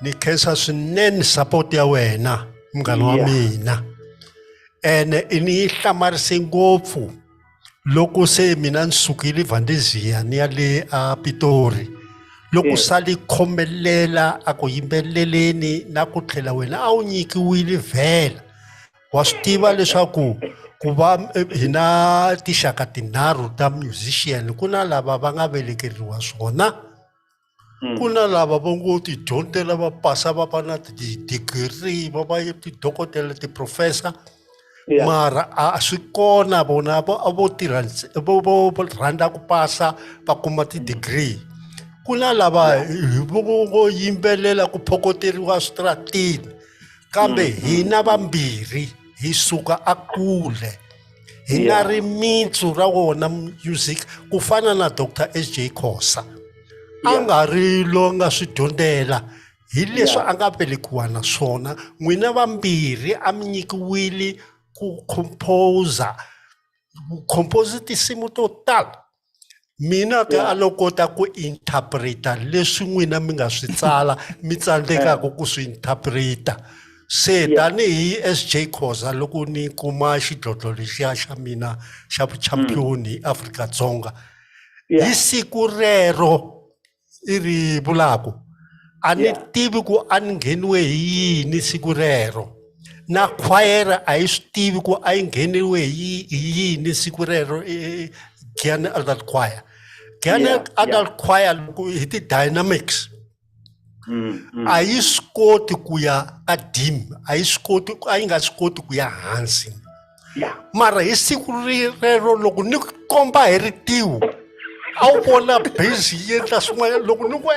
ni khensa swinene support ya wena munghana wa mina ene i ni hlamarise ngopfu loko se mina ni sukile Valdezia ni ya le a Pitori loko sali khomelela a ku yimbeleleni na ku tlhela wena a wu nyikiwile vhela wa swi tiva leswaku ku va hina tixaka tinharhu ta musician ku na lava va nga velekeriwa swona ku na lava va ngo ti dyondzela va pasa va va na ti-degree va va tidokodela ti-professor mara a swi kona vona vo tirha vo rhandza ku pasa va kuma ti-degree ku na lava vo yimbelela ku phokoteriwa switratini kambe hina vambirhi hi suka a kule hi na rimitsu ra wona music ku fana na Dr. S.J. Khosa a nga ri lo nga swi dyondzela hi leswi a nga velekiwa na swona n'wina vambirhi a mi nyikiwile ku compose tinsimu to tala mina ka a lo kota ku interpreta leswi n'wina mi nga swi tsala mi tsandzekaka ku swi interpreta se tanihi SJ Khoza loko ni kuma xidlodlo lexiya xa mina xa vuchampion Afrika-Dzonga hi siku rero i ri vulako a ni tivi ku a ni ngheniwe hi yini siku rero na choir a yi swi tivi ku a yi ngheniwe hi yini siku rero Giyani Adult Choir. Giyani Adult Choir loko hi ti-dynamics a yi swi koti ku ya ka dim a yi nga swi koti ku ya hansi mara hi siku rero loko ni komba hi ritiwo a wu vona base yi endla swin'wana loko ni ku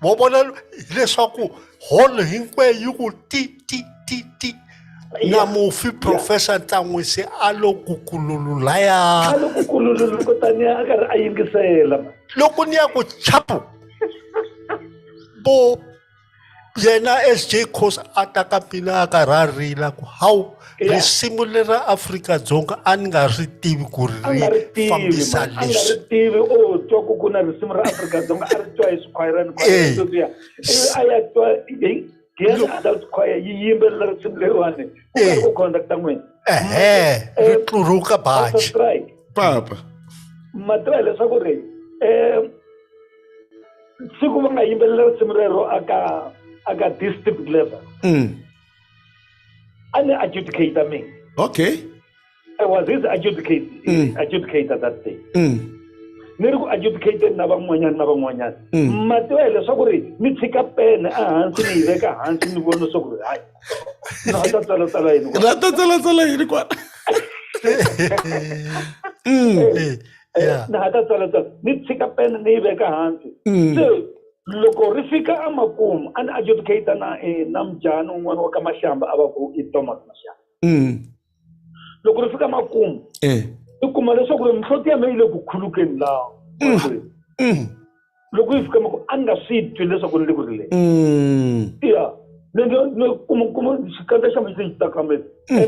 wa vona leswaku hall hinkwayo yi ku ti na mufi Professor Ntsan'wisi a lo kukulululaya a lo kukululu kutani a karhi a yingisela loko ni ya ku chapu bo yena SJ Khoza a ta ka mina a karhi a rila ku hawu risimu lera Afrika-Dzonga a ni nga ri tivi ku ri fambisa leswi a nga ri tivi o twa ku na risimu ra Afrika-Dzonga a ri twa hi swikhwayirani kwaleswiya a ya twa Giyani Adult Choir yi yimbelela risimu leriwani ku conducta n'wina ri tluruka baji papa mativa leswaku ri siku va nga yimbelela risimu rero aka district level a ni adjudicator me okay I was his adjudicator that day ni ri ku adjudicate na van'wanyana mativa leswaku ri ni tshika pene ehansi ni yi veka hansi ni vona leswaku ri hayi na ta tsala yini kwana na ta tsala ni tshika pene ni yi veka hansi so loko ri fika amakumu a ni adjudicator na mjani un'wana wa ka Mashamba a va ku i Thomas Mashamba loko ri fika makumu i kuma leswaku ri mihloti ya mina yi le ku khulukeni laha loko yi fika makumu a ni nga swi twi leswaku ni le ku rileni ni kuma xikandza xa mina xi tsakamela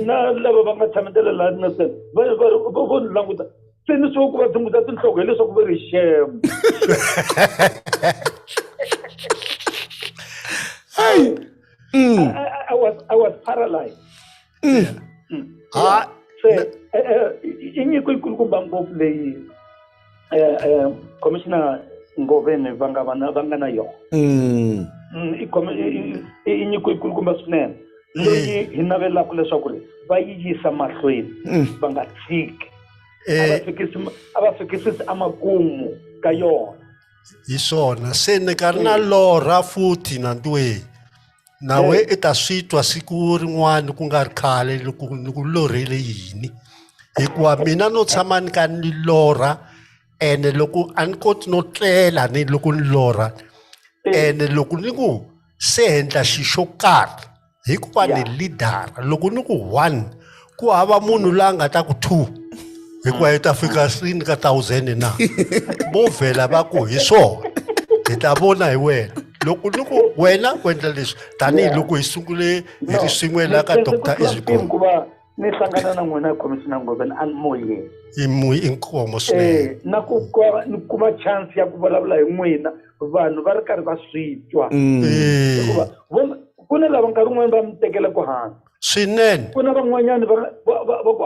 na lava va nga tshametela laha na sena vo ni languta se ni swo ku va dzunguta tinhloko hileswaku va ri shame I was paralyzed. I nyiko yikulukumba ngopfu leyi Commissioner Ngoveni va nga na yona. I nyiko yikulukumba swinene leyi hi navelaka leswaku ri va yi yisa mahlweni va nga tshiki a va fikisisi amakumu ka yona. hi swona se ni ka ri na lorha futhi Nandwe nawe i ta swi twa siku rin'wana ku nga ri khale loko ni ku lorhele yini hikuva mina no tshama ni ka ni lorha ene loko a ni koti no tlela ni loko ni lorha ene loko ni ku se endla xi xo karhi hikuva ni leadera loko ni ku 1 ku hava munhu la nga ta ku 2 hikuva hi ta fika 3 ka 1000 na vo vhela va ku hi swona hi ta vona hi wena loko ni ku wena ku endla leswi tanihi loko hi sungule hi ri swin'we la ka Dr. Ezikho ku va ni hlangana na n'wina Commissioner Ngoveni a ni moyeni i nkomo swinene na ku ni kuma chance ya ku vulavula hi n'wina vanhu va ri karhi va swi twa hikuva ku na lava nkarhi wun'wana va mi tekela ku hansi swinene ku na van'wanyana va ku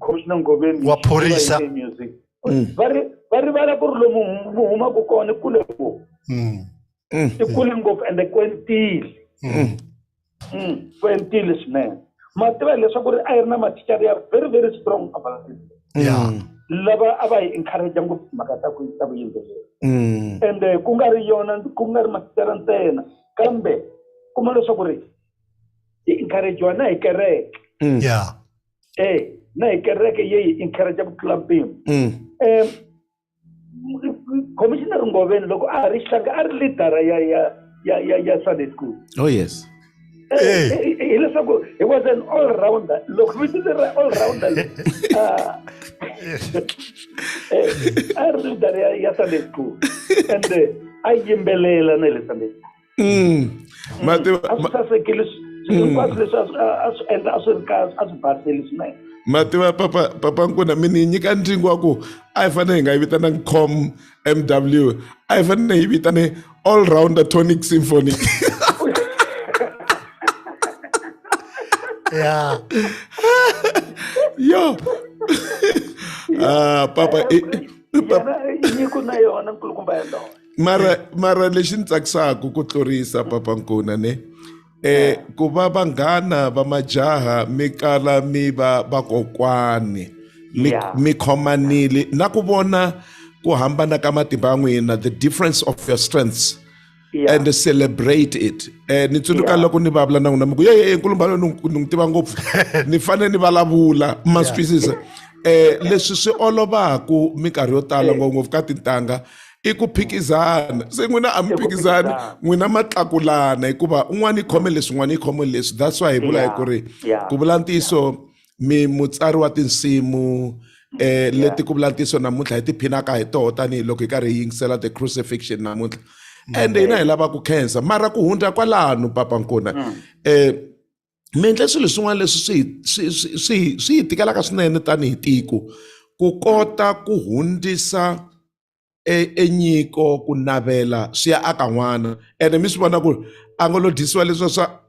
Commissioner Ngoveni wa phorisa va rivala ku ri lomu mu humaka kona kule ngopfu i kule ngopfu ende kwentile swinene mativa leswaku ri a yi ri na mathicara ya very very strong about it lava a va hi encourage ngopfu mhaka ta vuyimbeleri ende ku nga ri yona ku nga ri mathicara ntsena kambe kuma leswaku ri hi encouragewa na hi kereke na hi kereke yeyi encourage ku tlula mpimo Commissioner Ngoveni loko a ri hlanga a ri leadera ya Sunday school yes hileswaku he was an all-rounder loko viti leri all-rounder a ri leadera ya Sunday school and a yimbelela na le Sunday school a swi sasekile hinkwaswo leswi a swi endla a swi ri kahle a swi basile swinene. Mativa papa nkuna mini nyika ndzingo wa ku a hi fanele hi nga yi vitanangi Comm MW a hi fanele hi vitane all rounder Tonic Symphony. Yeah. Yo. Papa nyiko na yona nkulukumba yaloye. Mara lexi ni tsakisaka ku tlurisa papa nkuna ne ku va vanghana va majaha mi kala mi va vakokwani mi khomanile na ku vona ku hambana ka matimba ya n'wina, the difference of your strengths and celebrate it. Ni tsundzuka loko ni vulavula na n'wina mi ku ye nkulukumba loyi ni n'wi tiva ngopfu ni fanele ni vulavula ma swi twisisa. Leswi swi olovaku minkarhi yo tala ngopfu ka tintanga i ku phikizana, se n'wina a mi phikizani n'wina ma tlakulana hikuva un'wana i khome leswi un'wana i khome leswi. That's why hi vula hi ku ri ku vula ntiyiso mi mutsari wa tinsimu leti ku vula ntiyiso namuntlha hi tiphinaka hi toho tanihiloko hi karhi hi yingisela the crucifixion namuntlha ende hina hi lava ku khensa mara ku hundza kwalano papa nkuna mi endle swilo swin'wana leswi swi hi tikelaka swinene tanihi tiko ku kota ku hundzisa enyiko ku navela swi ya aka n'wana ene mi swi vona ku a ngo lo disiwa leswi swa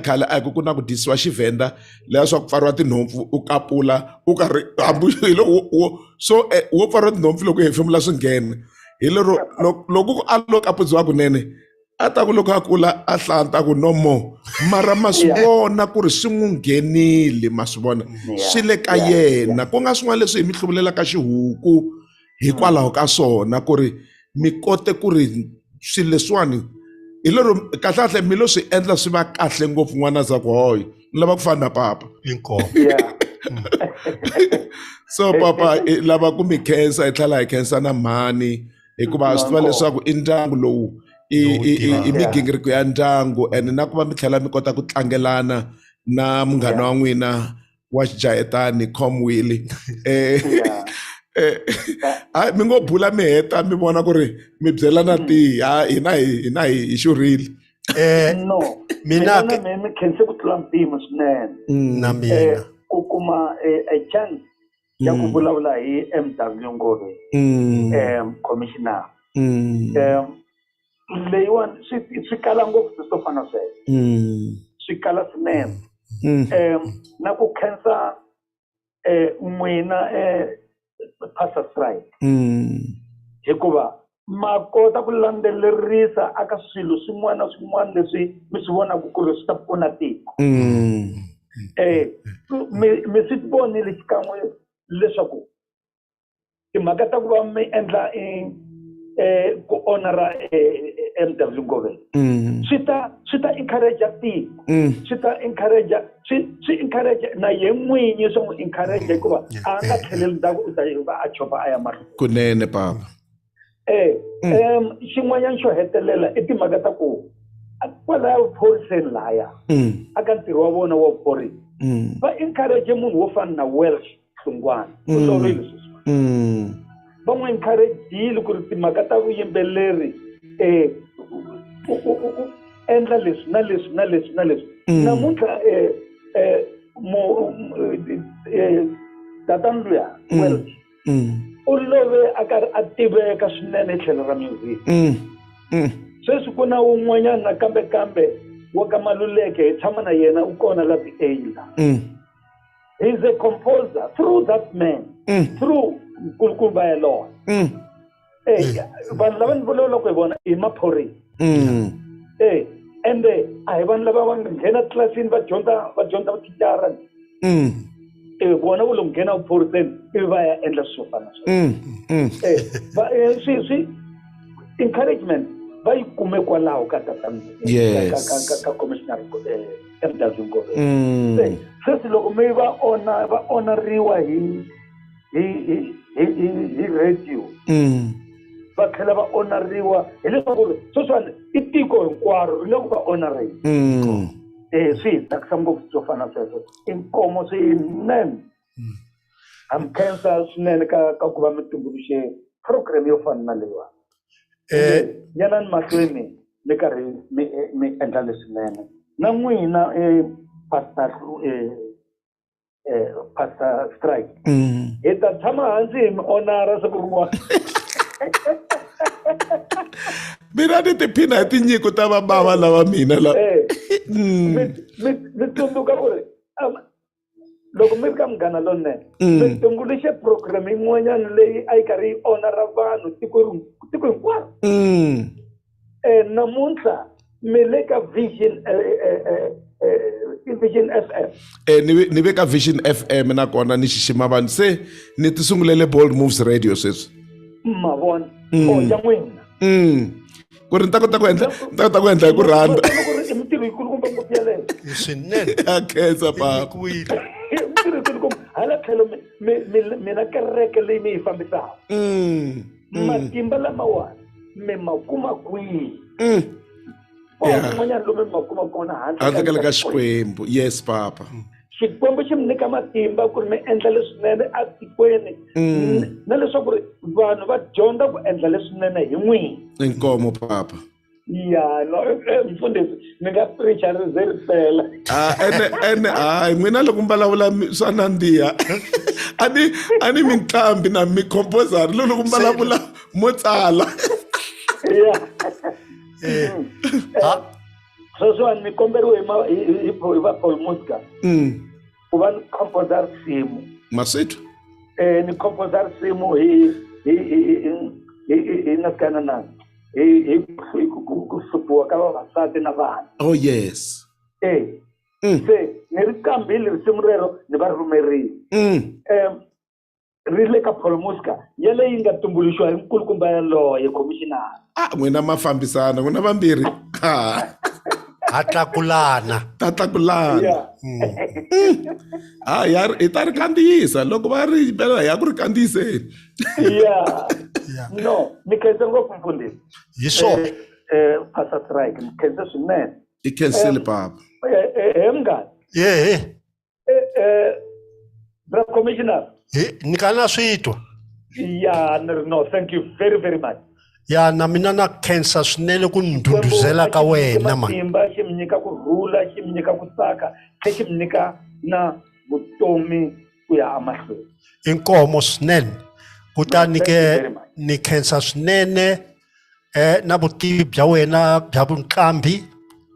khale a ku na ku disiwa xivhenda leya swa ku pfariwa tinhompfu u kapula u karhi so wo pfariwa tinhompfu loko hi hefemula swi nghena hi lero loko a lo kapudziwa kunene a ta ku loko a kula a hlanta ku no more mara ma swi vona ku ri swi n'wi nghenile ma swi vona swi le ka yena ku nga swin'wana leswi hi mi hluvulelaka xihuku hikwalaho ka swona ku ri mi kote ku ri swilo leswiwani hi lero kahlekahle mi lo swi endla swi va kahle ngopfu n'wana za ku hoyo ni lava ku fana na papa so papa hi lava ku mi khensa hi tlhela hi khensa na mhani hikuva swi tiva leswaku i ndyangu lowu i migingiriko ya ndyangu and na ku va mi tlhela mi kota ku tlangelana na munghana wa n'wina wa xijahetani Comm mi ngo bula mi heta mi vona ku ri mi byelana tihi hina hi xurile. No mina mi khense ku tlula mpimo swinene na mina ku kuma a chance ya ku vulavula hi MW Ngove commissioner leyiwani swi kala ngopfu swo fana sweswo swi kala swinene na ku khensa n'wina Pastor Strike hikuva ma kota ku landzelerisa aka swilo swin'wana na swin'wana leswi mi swi vonaka ku ri swi ta pfuna tiko mi swi vonile xikan'we leswaku timhaka ta ku va mi endla ku honora MW Ngove swi ta encourage tiko swi ta encourage swi encourage na ye n'winyi swi n'wi encourage hikuva a nga tlheleli ndzhaku u ta va a chopa a ya mahlweni kunene papa. Xin'wanyana xo hetelela i timhaka ta ku kwala vuphoriseni laya aka ntirho wa vona wa vuphorisa va encourage munhu wo fana na Welsh Hlungwane u hlorile sweswi va n'wi encourage ku ri timhaka ta vuyimbeleri endla leswi na leswi na leswi na leswi namuntlha tatani luya Welsh u love a karhi a tiveka swinene tlhelo ra music sweswi ku na un'wanyana nakambe wa ka Maluleke hi tshama na yena u kona la ti-Angla he's a composer through that man through nkulukumba yaloye vanhu lava ni vulavulaka hi vona i maphorisa ende a hi vanhu lava va nghena tlilasini va dyondza gitara vona vo lo nghena vuphoriseni ivi va ya endla swo fana swi encouragement va yi kume kwalaho ka tatani ka commissioner MW Ngove sweswi loko mi va onariwa hi radio va tlhela va onariwa hileswaku sweswiwani i tiko hinkwaro ri le ku va onareni swi hi tsakisa ngopfu swo fana sweswo i nkomo swinene ha mi khensa swinene ka ku va mi tumbuluxe program yo fana na leyiwani yanani mahlweni mi karhi mi endla leswinene na n'wina pastor pastor Strike hi ta tshama hansi hi mi onara siku rin'wana mina ni tiphina hi tinyiko ta vabava lava mina la mi tsundzuka ku ri loko mi ri ka Munghana Lonene mi tumbuluxe program yin'wanyana leyi a yi karhi yi onara vanhu tiko hinkwaro namuntlha mi le ka Vision FM ni ve ka Vision FM nakona ni xixima vanhu se ni ti sungulele Bold Moves Radio sweswi ma vona ya n'wina ku ri ni ta kota ku endla hi ku rhandza ku ri i mintirho yikulu kumbe ngopfu yaleyo swinene ya khensa papa mintirho yikulu kumbe hala tlhelo mina kereke leyi mi yi fambisaka matimba lamawani mi ma kuma kwihi un'wanyana lomu mi ma kuma kona handle ka le ka Xikwembu yes papa Xikwembu xi mi nyika matimba ku ri mi endla leswinene etikweni na leswaku ri vanhu va dyondza ku endla leswinene hi n'wina inkomo papa ya no mfundisi mi nga preacha ri ze ri pela ene n'wina loko mi vulavula swa nandziha a ni mitlambi na mi composer loko mi vulavula mo tsala sweswiwani mi komberiwe hi va Paul Muska ku va ni composer risimu maswethu ni composer risimu hi nasikana na hi ku hluphiwa ka vavasati na vana oh yes se ni ri kambile risimu rero ni va rhumerile ri le ka Paul Muska yaleyi nga tumbuluxiwa hi nkulukumba yaloye commissioner n'wina ma fambisana n'wina vambirhi hatlakulana hi ta ri kandziyisa loko va ri bela ya ku ri kandziyiseni no mi khensa ngopfu mfundisi hi swona Pastor Strike mi khensa swinene i khensile papa mngani bra commissioner ni kana switwa no thank you very very much ya na mina na khensa swinene ku ndhundhuzela ka wena matimba xi mi nyika ku rhula xi mi nyika ku tsaka tlhe xi mi nyika na vutomi ku ya amahlweni inkomo swinene kutani ke ni khensa swinene na vutivi bya wena bya vuqambi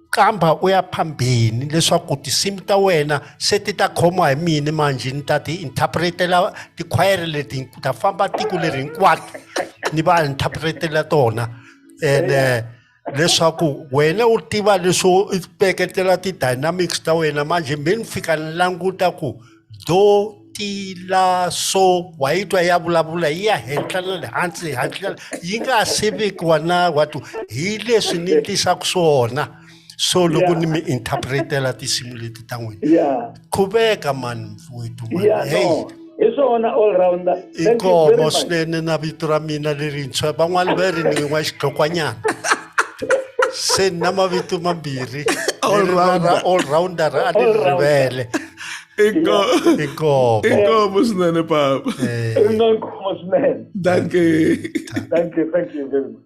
kamba u ya phambeni leswaku tinsimu ta wena se ti ta khomiwa hi mini manjhe ni ta ti interpretela tikhwayere leti ta famba tiko leri hinkwato ni va interpretela tona ene leswaku wena u tiva leswo i peketela ti-dynamics ta wena manjhe mbe ni fika ni languta ku do tila so wa yi twa ya vulavula yi ya henhla na le hansi yi nga se vekiwa na watu hi leswi ni endlisaka swona so loko ni mi interpretela tinsimu leti ta n'wina khuveka mani mfowethu hey hi swona all rounder inkomo swinene na vito ra mina lerintshwa van'wani va ri ni n'wa xidlokwanyana se na mavito mambirhi all rounder a ni rivele inkomo swinene papa inkomo swinene thank you very much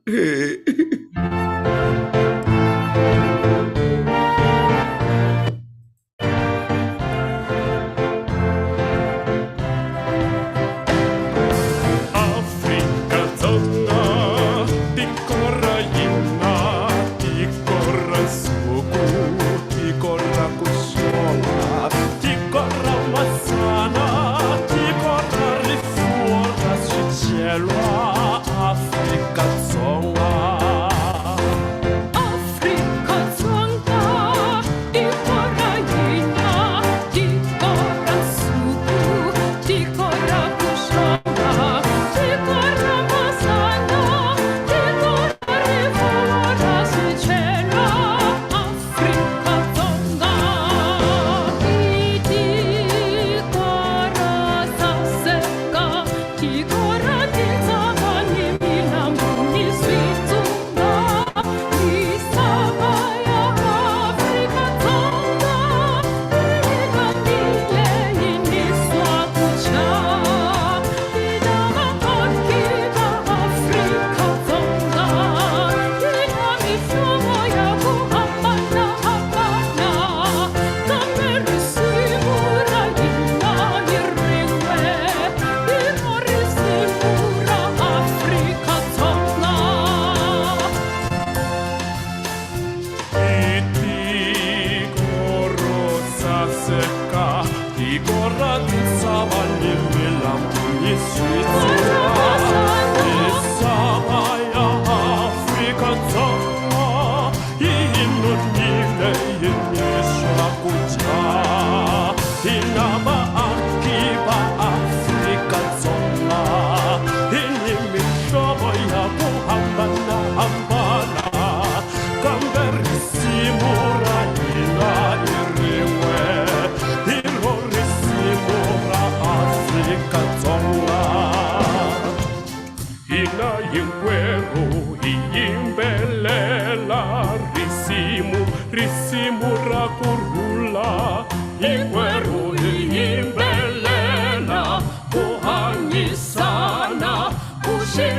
Afrika Dzonga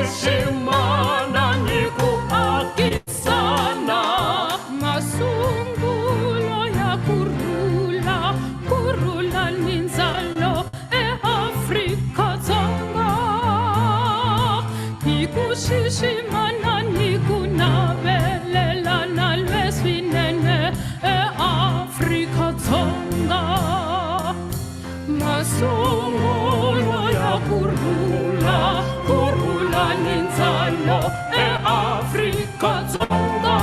xiximana ni ku akisana masungulo ya kurhula ni ndzalo eAfrika-Dzonga hi ku xiximana ni ku navelelana leswinene eAfrika-Dzonga masungulo ya kurhula ni ndzalo eAfrika-Dzonga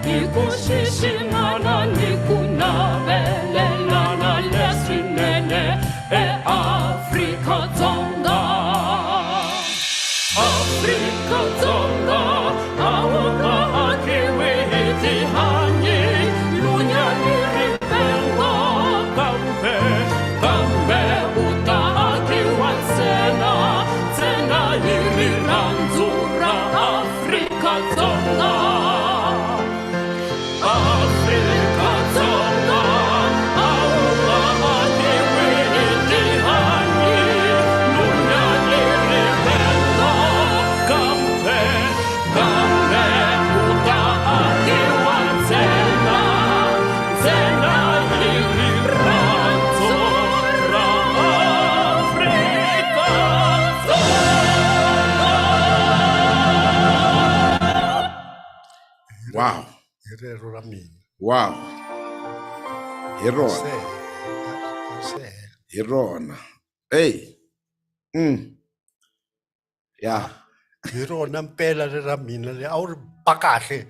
hi ku xiximana ni ku navelelana leswinene eAfrika-Dzonga Afrika-Dzonga a wu nga akiwi hi tihanyi lunya ni rivengo kambe u ta akiwa ntsena hi rirhandzu ra Afrika-Dzonga Afrika-Dzonga a wu nga akiwi hi tihanyi lunya ni rivengo kambe u ta akiwa ntsena hi rirhandzu ra Wow. Irero ra mina. Wow. Hi rona. Se. Hi rona. Hey. Yeah. Hi rona mpela ra mina a wu ri ba kahle.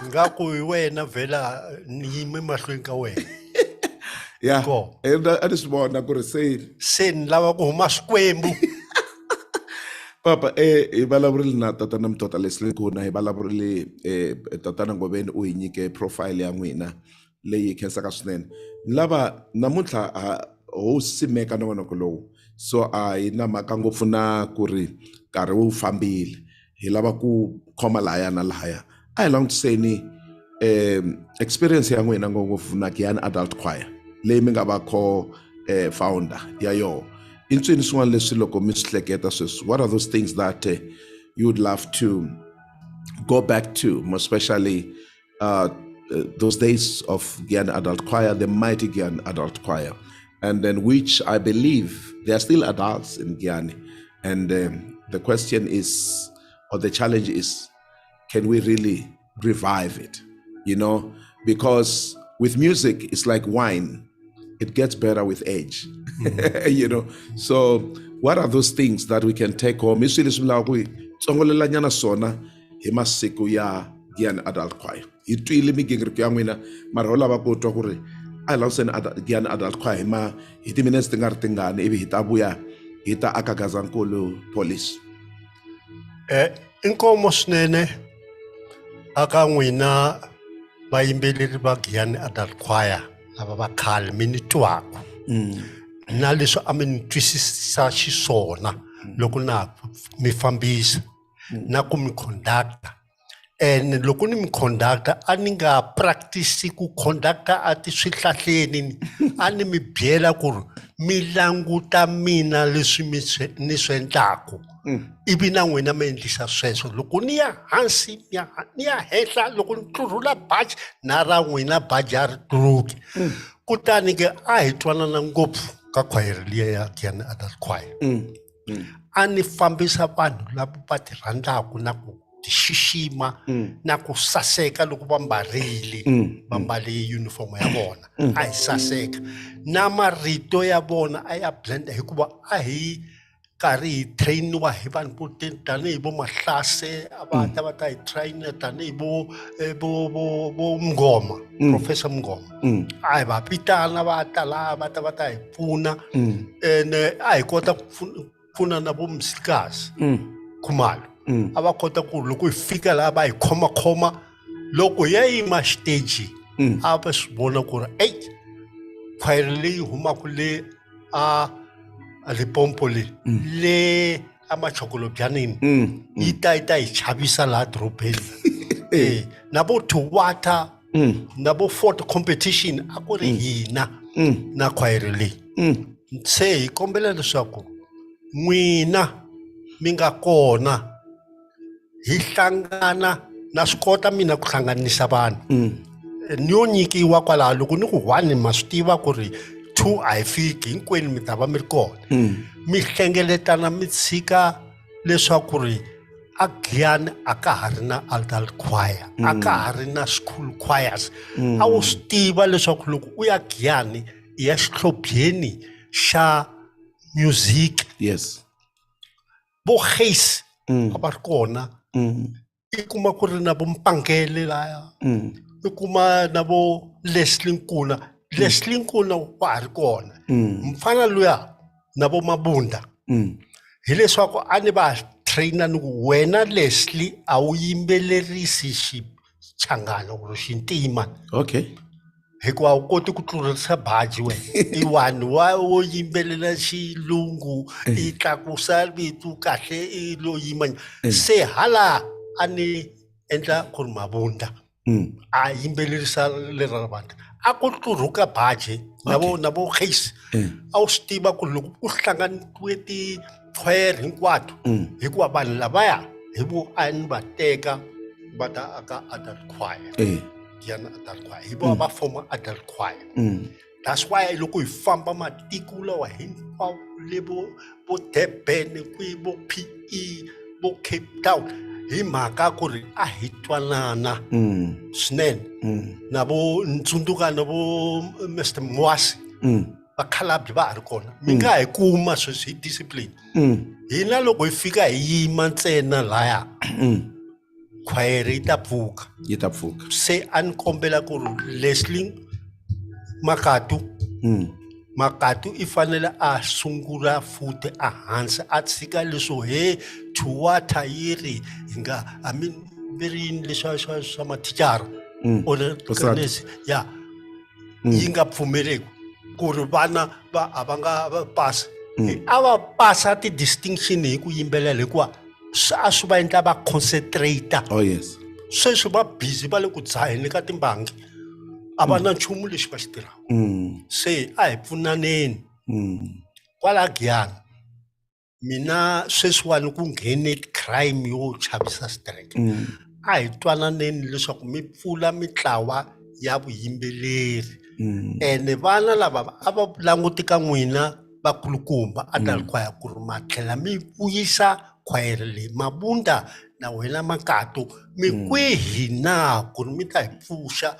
Nga ku hi wena vhela ni yime mahlweni ka wena. Yeah. Go. A ni swi vona ku ri se ni lava ku huma Xikwembu. Papa hi vulavurile na tatana Mtota Leslie Nkuna hi vulavurile tatana Ngoveni u hi nyike profile ya n'wina leyi khensaka swinene ni lava namuntlha ho simeka na vona lowu so a hi na mhaka ngopfu na ku ri nkarhi wu fambile hi lava ku khoma lahaya na lahaya a hi langutiseni experience ya n'wina ngopfu na Giyani Adult Choir leyi mi nga va founder ya yona. What are those things that you would love to go back to, most especially those days of Giyani Adult Choir, the mighty Giyani Adult Choir, and then which I believe they are still adults in Giyani. And the question is, or the challenge is, can we really revive it? You know, because with music, it's like wine. It gets better with age, you know. So what are those things that we can take home? Hi masiku ya Giyani Adult Choir. Hi twile migingiriko ya n'wina mara ho lava ku twa ku ri a hi laviseni Giyani Adult Choir hi timinetse ti nga ri tingani ivi hi ta vuya hi ta aka Gazankulu Police. Inkomo swinene aka n'wina vayimbeleri va Giyani Adult Choir lava va khale mi ni twaka na leswi a mi ni twisisa xiswona loko na mi fambisa na ku mi conducta and loko ni mi conducta a ni nga practice ku conducta a ti swihlahleni a ni mi byela ku ri mi languta mina leswi ni swi endlaku ivi na n'wina mi endlisa sweswo loko ni ya hansi ni ya henhla loko ni tlurhula baji na ra n'wina baji a ri tluruki kutani ke a hi twanana ngopfu ka khwayere liya ya Giyani Adult Choir a ni fambisa vanhu lava va ti rhandzaku na ku ti xixima na ku saseka loko va mbarile va mbale uniform ya vona a hi saseka na marito ya vona a ya blend hikuva a hi karhi hi trainiwa hi vanhu vo tanihi vo Mahlase va ta hi train tanihi vo Mngoma Professor Mngoma a hi va vitana va ta laha va ta hi pfuna ene a hi kota ku pfuna na vo Msikazi Khumalo a va kota ku loko hi fika laha va hi khomakhoma loko hi ya yima xiteji a va swi vona ku ri khwayere leyi humaku le a Limpopo le amachokolobyanini yi ta hi chavisa laha dorobeni na vo Tuwata na vo Fort Competition a ku ri hina na khwayere leyi se hi kombela leswaku n'wina mi nga kona hi hlangana na swi kota mina ku hlanganisa vanhu ni yo nyikiwa kwalaho loko ni ku 1 ma swi tiva ku ri 2 a hi fiki hinkwenu mi ta va mi ri kona mi hlengeletana mi tshika leswaku ri a Giyani a ka ha ri na adult choir a ka ha ri na school choirs a wu swi tiva leswaku loko u ya Giyani i ya xihlopheni xa music Yes. vo Geis a va ri kona i kuma ku ri na vo Mpangele laya i kuma na vo Leslie Nkuna wa ha ri kona mfana luya na vo Mabunda hi leswaku a ni va trainer ni ku wena Leslie a wu yimbelerisi xichangano or xintima Okay. hikuva u koti ku tlurisa baji wena i vanhu wo yimbelela xilungu i tlakusa vito kahle i lo yimanya se hala a ni endla ku ri Mabunda a yimbelerisa lera vanhu a ku tluruka baji na vo Geis a wu swi tiva ku loko ku hlanganiwe ti-choir hinkwato hikuva vanhu lavaya hi vo a ni va teka va ta aka adult choir Giyani adult choir hi vo va foma adult choir that's why loko hi famba matiko lawa hinkwawo le vo Durban kwi vo PE vo Cape Town hi mhaka ku ri a hi twanana swinene na vo Ntsundzuka na vo Mr Mwasi vakhalabye va ha ri kona mi nga hi kuma sweswi hi discipline hina loko hi fika hi yima ntsena laya choir yi ta pfuka se a ni kombela ku ri Leslie Makatu i fanele a sungula futhi a hansi a tshika leswo thuwa thayiri hi nga I mean verini leswa swa mathicara or kanesi ya yi nga pfumeleki ku ri vana a va nga pasa a va pasa ti-distinction hi ku yimbelela hikuva a swi va endla va concentrata sweswi va busy va le ku dzaheni ka timbangi a va na nchumu lexi va xi tirhaka se a hi pfunaneni kwala Giyani mina sweswiwani ku nghene crime yo chavisa strike a hi twananeni leswaku mi pfula mitlawa ya vuyimbeleri ene vana lava a va languti ka n'wina vakulukumba adult choir ku ri ma tlhela mi vuyisa choir leyi Mabunda na wena Makatu mi kwihi na ku ri mi ta hi pfuxa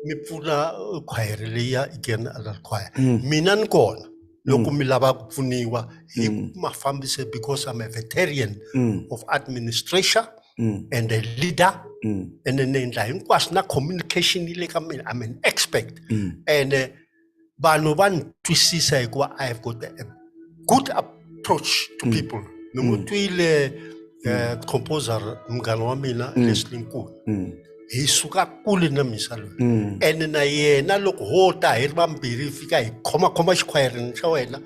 mi pfuna choir leyi ya Giyani adult choir mina ni kona loko mi lava ku pfuniwa hi mafambise because I'm a veteran of administration and a leader and ni endla hinkwaswo na communication yi le ka mina I'm an expert and vanhu va ni twisisa hikuva I have got a good approach to people ni n'wi twile composer munghana wa mina Leslie Nkuna hi suka kule na misa loyi ene na yena loko ho ta hi ri vambirhi fika hi khoma xikhwayereni xa wena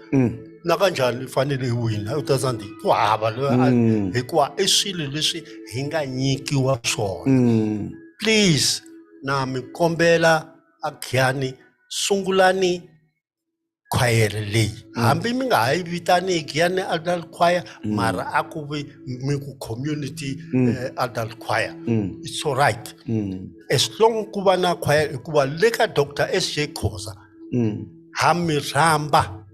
na kanjhani fanele hi wina u ta zandi ku hava loyi hikuva i swilo leswi hi nga nyikiwa swona please na mi kombela a Giyani sungulani choir leyi hambi mi nga ha yi vitani Giyani adult choir mara a ku vi mi ku community adult choir it's all right as long ku va na choir hikuva le ka Dr S.J. Khoza ha mi rhamba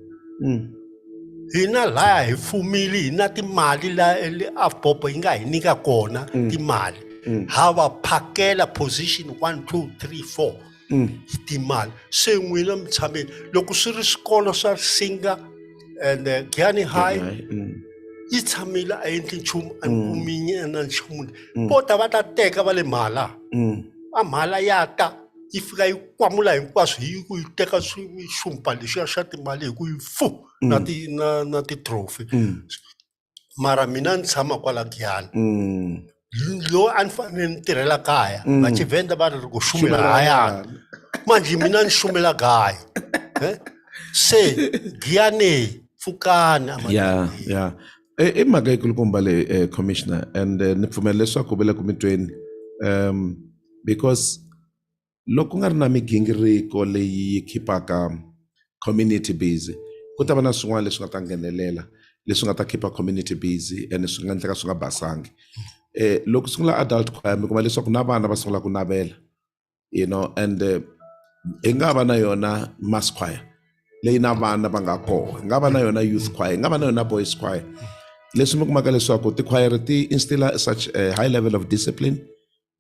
hina laya hi fumile hi na timali la Afbopo yi nga hi nyika kona timali ha va phakela position 1 2 3 4 timali se n'wina mi tshameni loko swi ri swikolo swa Singa and Giyani High yi tshamile a endli nchumu a ni kumi na nchumu vo ta va ta teka va le mhala a mhala ya ta yi fika yi kwamula hinkwaswo hi ku yi teka swixumpa lexiya xa timali hi ku yi na ti-trophy mara mina ni tshama kwala Giyani lo a ni fanele ni tirhela kaya va Tshivenda va ri ku shumela hayani manje mina ni shumela kaya se Giyani pfukani i mhaka yikulukumba leyi commissioner and ni pfumela leswaku vele ku mi tweni because loko nga ri na migingiriko leyi yi khipaka community busy ku ta va na swin'wana leswi nga ta nghenelela leswi nga ta keep a community busy and swi nga endleka swi nga basangi. Loko sungula adult choir mi kuma leswaku na vana va sungula ku navela, you know, and hi nga va na yona mass choir leyi na vana va nga koho, hi nga va na yona youth choir, hi nga va na yona boys choir. Leswi mi kumaka leswaku ti-choir ti instill such a high level of discipline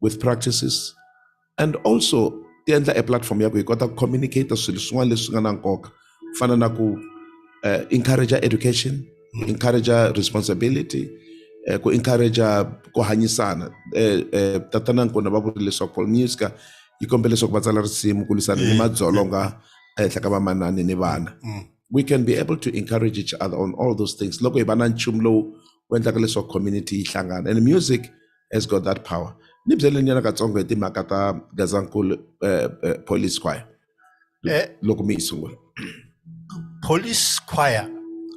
with practices, and also ti endla a platform ya ku hi kota ku communicate swilo swin'wana leswi nga na nkoka, ku fana na ku encourage education, encourage responsibility, ku encourage ku hanyisana. Tatana nkona va vula leswaku Paul music yi kombe leswaku va tsala risimu ku lwisana ni madzolonga ehenhla ka vamanani ni vana. We can be able to encourage each other on all those things loko hi va na nchumu lowu wu endlaka leswaku community yi hlangana, and music has got that power. Ni byeleni yana katsongo hi timhaka ta Gazankulu police choir loko mi yi sungula. Police choir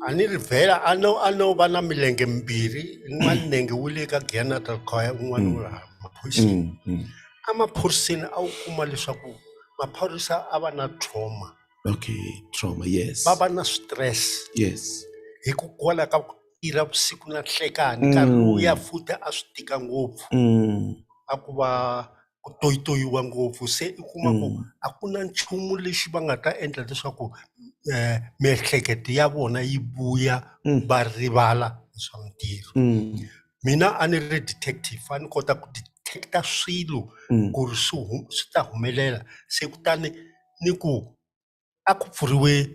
ani rivela ano vana milenge mbirhi, un'wana nenge wu le ka Gyanata choir, un'wana wu laha maphoriseni. Emaphoriseni a wu kuma leswaku maphorisa a va na trauma. Okay, trauma, yes. Va va na stress. Yes. Hikokwalaho ka ku tirha vusiku na nhlekani, nkarhi lowuya futhi a swi tika ngopfu. A ku va ku toyitoyiwa ngopfu, se i kuma ku a ku na nchumu lexi va nga ta endla leswaku miehleketo ya vona yi vuya va rivala swa ntirho. Mina a ni ri detective, a ni kota ku detecta swilo ku ri swi ta humelela, se kutani ni ku a ku pfuriwe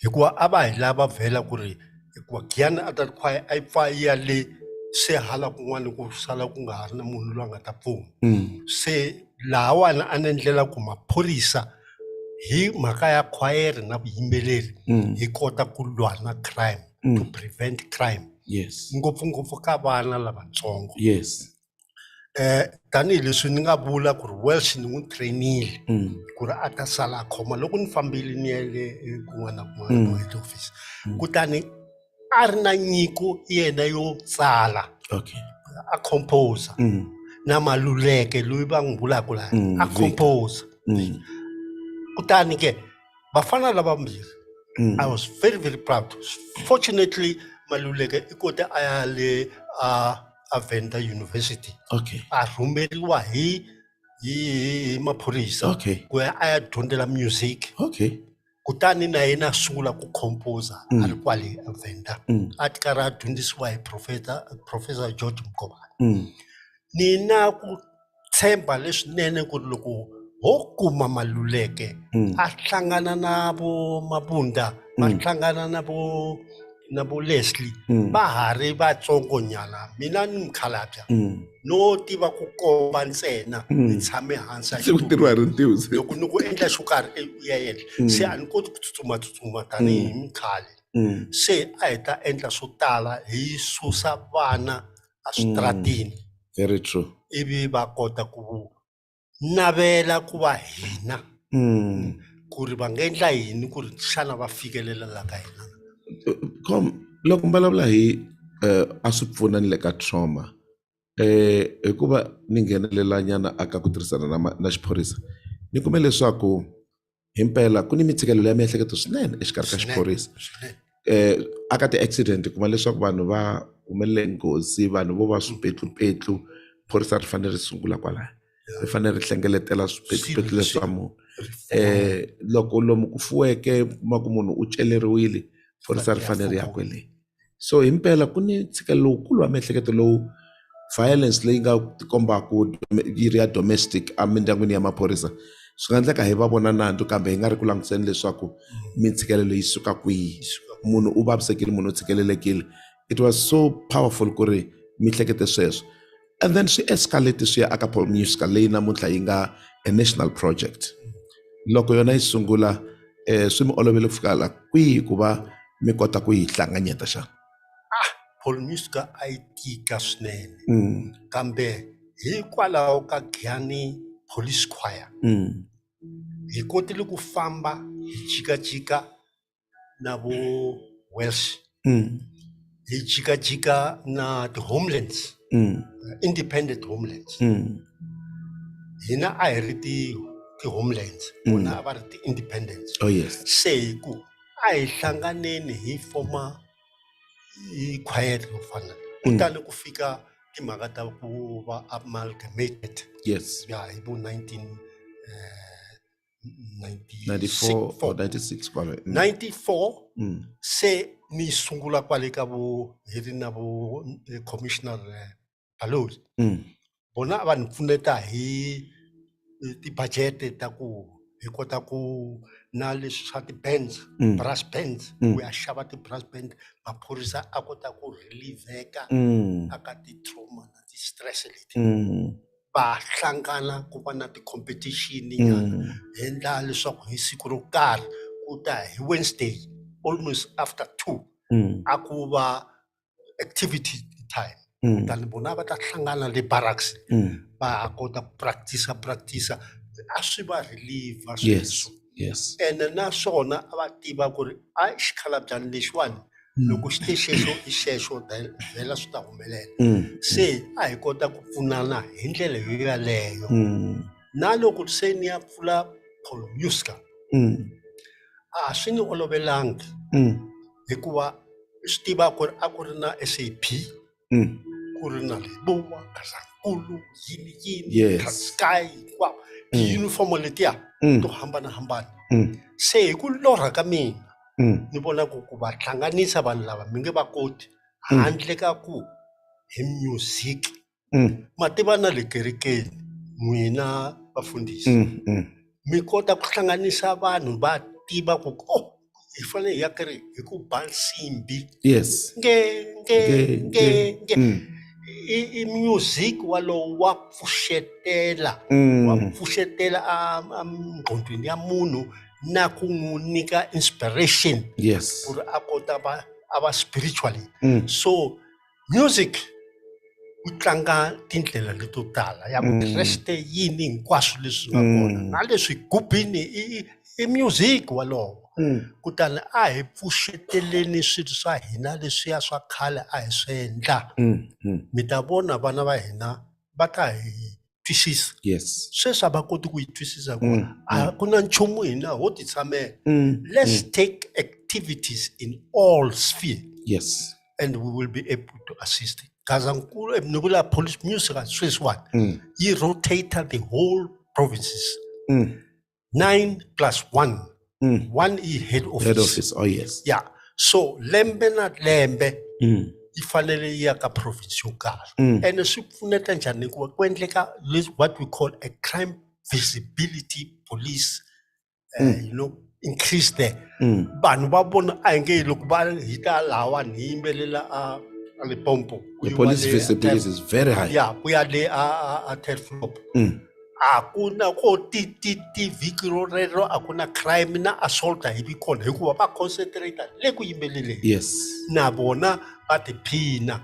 hikuva a va hi lava vhela ku ri hikuva Giyani Adult Choir a yi pfa yi ya le se hala kun'wana ku sala ku nga ha ri na munhu loyi a nga ta pfuna. Se lahawani a ni endlela ku maphorisa hi mhaka ya khwayere na vuyimbeleri hi kota ku lwa na crime, to prevent crime. Yes. Ngopfungopfu ka vana lavatsongo. Yes. Tanihileswi ni nga vula ku ri Welsh ni n'wi trainile ku ri a ta sala a khoma loko ni fambile ni ya le kun'wana na kun'wana head office, kutani a ri na nyiko yena yo tsala. Okay. A composer na Maluleke loyi va n'wi vulaka laha a composer. Kutani ke vafana lava vambirhi, I was very very proud. Fortunately Maluleke i kote a ya le a Venda University. Okay. A rhumeriwa hi maphorisa. Okay. Ku ya a ya dyondzela music. Okay. Kutani na yena a sungula ku composer a ri kwale eVenda. A ti karhi a dyondzisiwa hi Professor George Mkobane. Ni na ku tshemba leswinene ku ri loko ho kuma Maluleke a hlangana na vo Mabunda, va hlangana na vo Leslie, va ha ri vatsongo nyana, mina ni mukhalabya no tiva ku komba ntsena ni tshame hansi a loko ni ku endla xo karhi ya yena, se a ni koti ku tsutsuma tanihi mukhale. Se a hi ta endla swo tala hi susa vana a switratini. Very true. Ivi va kota ku navela ku va hina ku ri va nga endla yini ku ri xana va fikelela la ka hina. Comm, loko mi vulavula hi a swi pfuna ni le ka trauma, hikuva ni nghenelela nyana aka ku tirhisana na xiphorisa, ni kume leswaku himpela ku ni mitshikelelo ya miehleketo swinene exikarhi ka xiphorisa. Aka ti-accident kuma leswaku vanhu va humelele nghozi, vanhu vo va swipetlupetlu, phorisa ri fanele ri sungula kwalaya, ri fanele ri hlengeletela swipetlupetlu leswa munhu. Loko lomu ku fuweke kuma ku munhu u celeriwile, phorisa ri fanele ri ya kwele. So himpela ku ni ntshikelelo lowukulu wa miehleketo lowu violence leyi nga tikombaku yi ri ya domestic emindyangwini ya maphorisa, swi nga endleka hi va vona nandzu kambe hi nga ri ku langutiseni leswaku mintshikelelo yi suka kwihi, munhu u vavisekile, munhu u tshikelelekile. It was so powerful ku ri mi hlekete sweswo, and then swi escalate swi ya aka Paul music leyi namuntlha yi nga a national project. Loko yona yi sungula swi mi olovele ku fika la kwihi ku va mi kota ku yi hlanganyeta xana? Paul music a yi tika swinene, kambe hikwalaho ka Giyani Police Choir hi kotile ku famba hi jikajika na vo Welsh, hi jikajika na the homelands, independent homelands. Hina a hi ri ti homelands, vona a va ri ti independence. Oh yes. Se ku a hi hlanganeni hi forma i quiet ngofana kutani ku fika timhaka ta ku va amalgamated Yes. hi vo 94 or 96 kwale. 94 se ni sungula kwale ka vo hi ri na vo commissioner Baloyi bona va ni pfuneta hi ti-budget ta ku hi kota ku na leswi swa ti-bands brass bands ku ya xava ti-brass band maphorisa a kota ku relieveka aka ti-trauma na ti-stress leti va hlangana ku va na ti-competition nyana hi endla leswaku hi siku ro karhi ku ta hi Wednesday almost after 2 a ku va activity time kutani vona va ta hlangana le barracks va kota ku practice a swi va relieve Yes. Yes. ene naswona a va tiva ku ri a xikhalabyanyi lexiwani loko xi te xexo i xexo vhela swi ta humelela se a hi kota ku pfunana hi ndlela yo yaleyo na loko se ni ya pfula Paul Musica a swi ni olovelangi hikuva swi tiva ku ri a ku ri na SAP ku ri na Lebowa Gazankulu yini Sky wow uniform letiya to hambanahambana se hi ku lorha ka mina ni vona ku va hlanganisa vanhu lava mi nge va koti handle ka ku hi music ma tiva na le kerekeni n'wina vafundhisi mi kota ku hlanganisa vanhu va tiva ku hi fanele hi ya kereke hi ku ba nsimbi i music walowo wa pfuxetela a mqondweni ya munhu na ku n'wi nyika inspiration ku ri a kota a va spiritually so music u tlanga tindlela leto tala ya ku kreste yini hinkwaswo leswi nga kona na leswi gubini i music walowo kutani a hi pfuxeteleni swilo swa hina leswiya swa khale a hi swi endla mi ta vona vana va hina va ta hi twisisa sweswi a va koti ku yi twisisa ku a ku na nchumu hina ho ti tshamela let's take activities in all sphere and we will be able to assist Gazankulu ni vula Police Music sweswiwani yi rotator the whole provinces 9+1 one is head office. Oh yes. Yeah. So lembe na lembe yi fanele yi ya ka province yo karhi and swi pfuneta njhani ku endleka what we call a crime visibility police increase there vanhu va vona a hi nge loko va hi ta lawani hi yimbelela a Limpopo the police visibility is very high. Yeah, ku ya le a third floor akuna ko ti vhiki ro rero akuna crime na assault hi vi kona hikuva va concentrate le ku yimbeleleni na vona va tiphina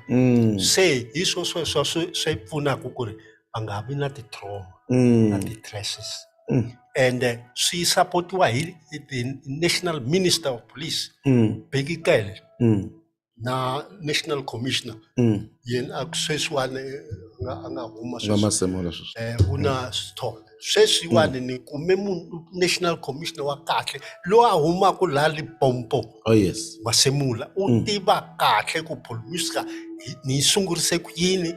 se hi swi pfunaka ku ri va nga vi na ti-trauma na ti-stresses and swi supportiwa hi the National Minister of Police Bheki Cele na National Commissioner yena sweswiwani a nga huma una stall sweswiwani ni kume National Commissioner wa kahle lo a humaka la Limpopo Masemula u tiva kahle ku Paul Musica ni sungurise ku yini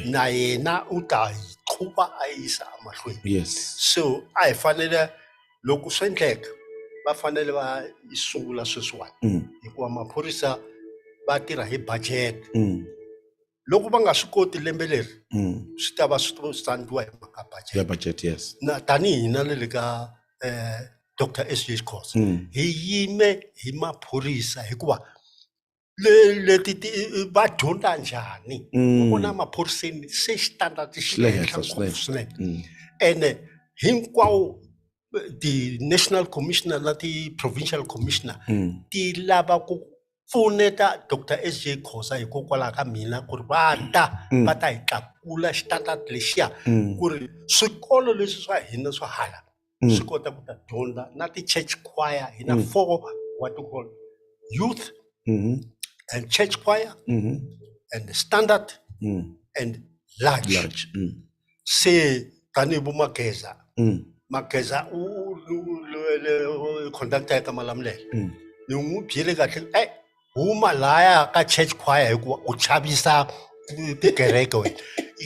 na yena u ta yi qhuba a yisa amahlweni so a hi fanele loko swi endleka va fanele va sungula sweswiwani hikuva maphorisa va tirha hi budget loko va nga swi koti lembe leri swi ta va swi sandiwa hi mhaka budget na tanihi na le ka Dr. S.J. Khoza hi yime hi maphorisa hikuva leti va dyondza njhani u vona maphoriseni se xitandati xi le henhla swinene ene hinkwawo the National Commissioner na ti-Provincial Commissioner ti lava ku pfuneta Dr. S.J. Khoza hikokwalaho ka mina ku ri va ta hi tlakula xitandati lexiya ku ri swikolo leswi swa hina swa hala swi kota ku ta dyondza na ti-church choir hina 4 what you call youth and church choir and standard and large se tanihi vo Mageza u conductor ya ka Malamulele ni n'wi byele kahle huma laya ka church choir hikuva u chavisa tikereke wena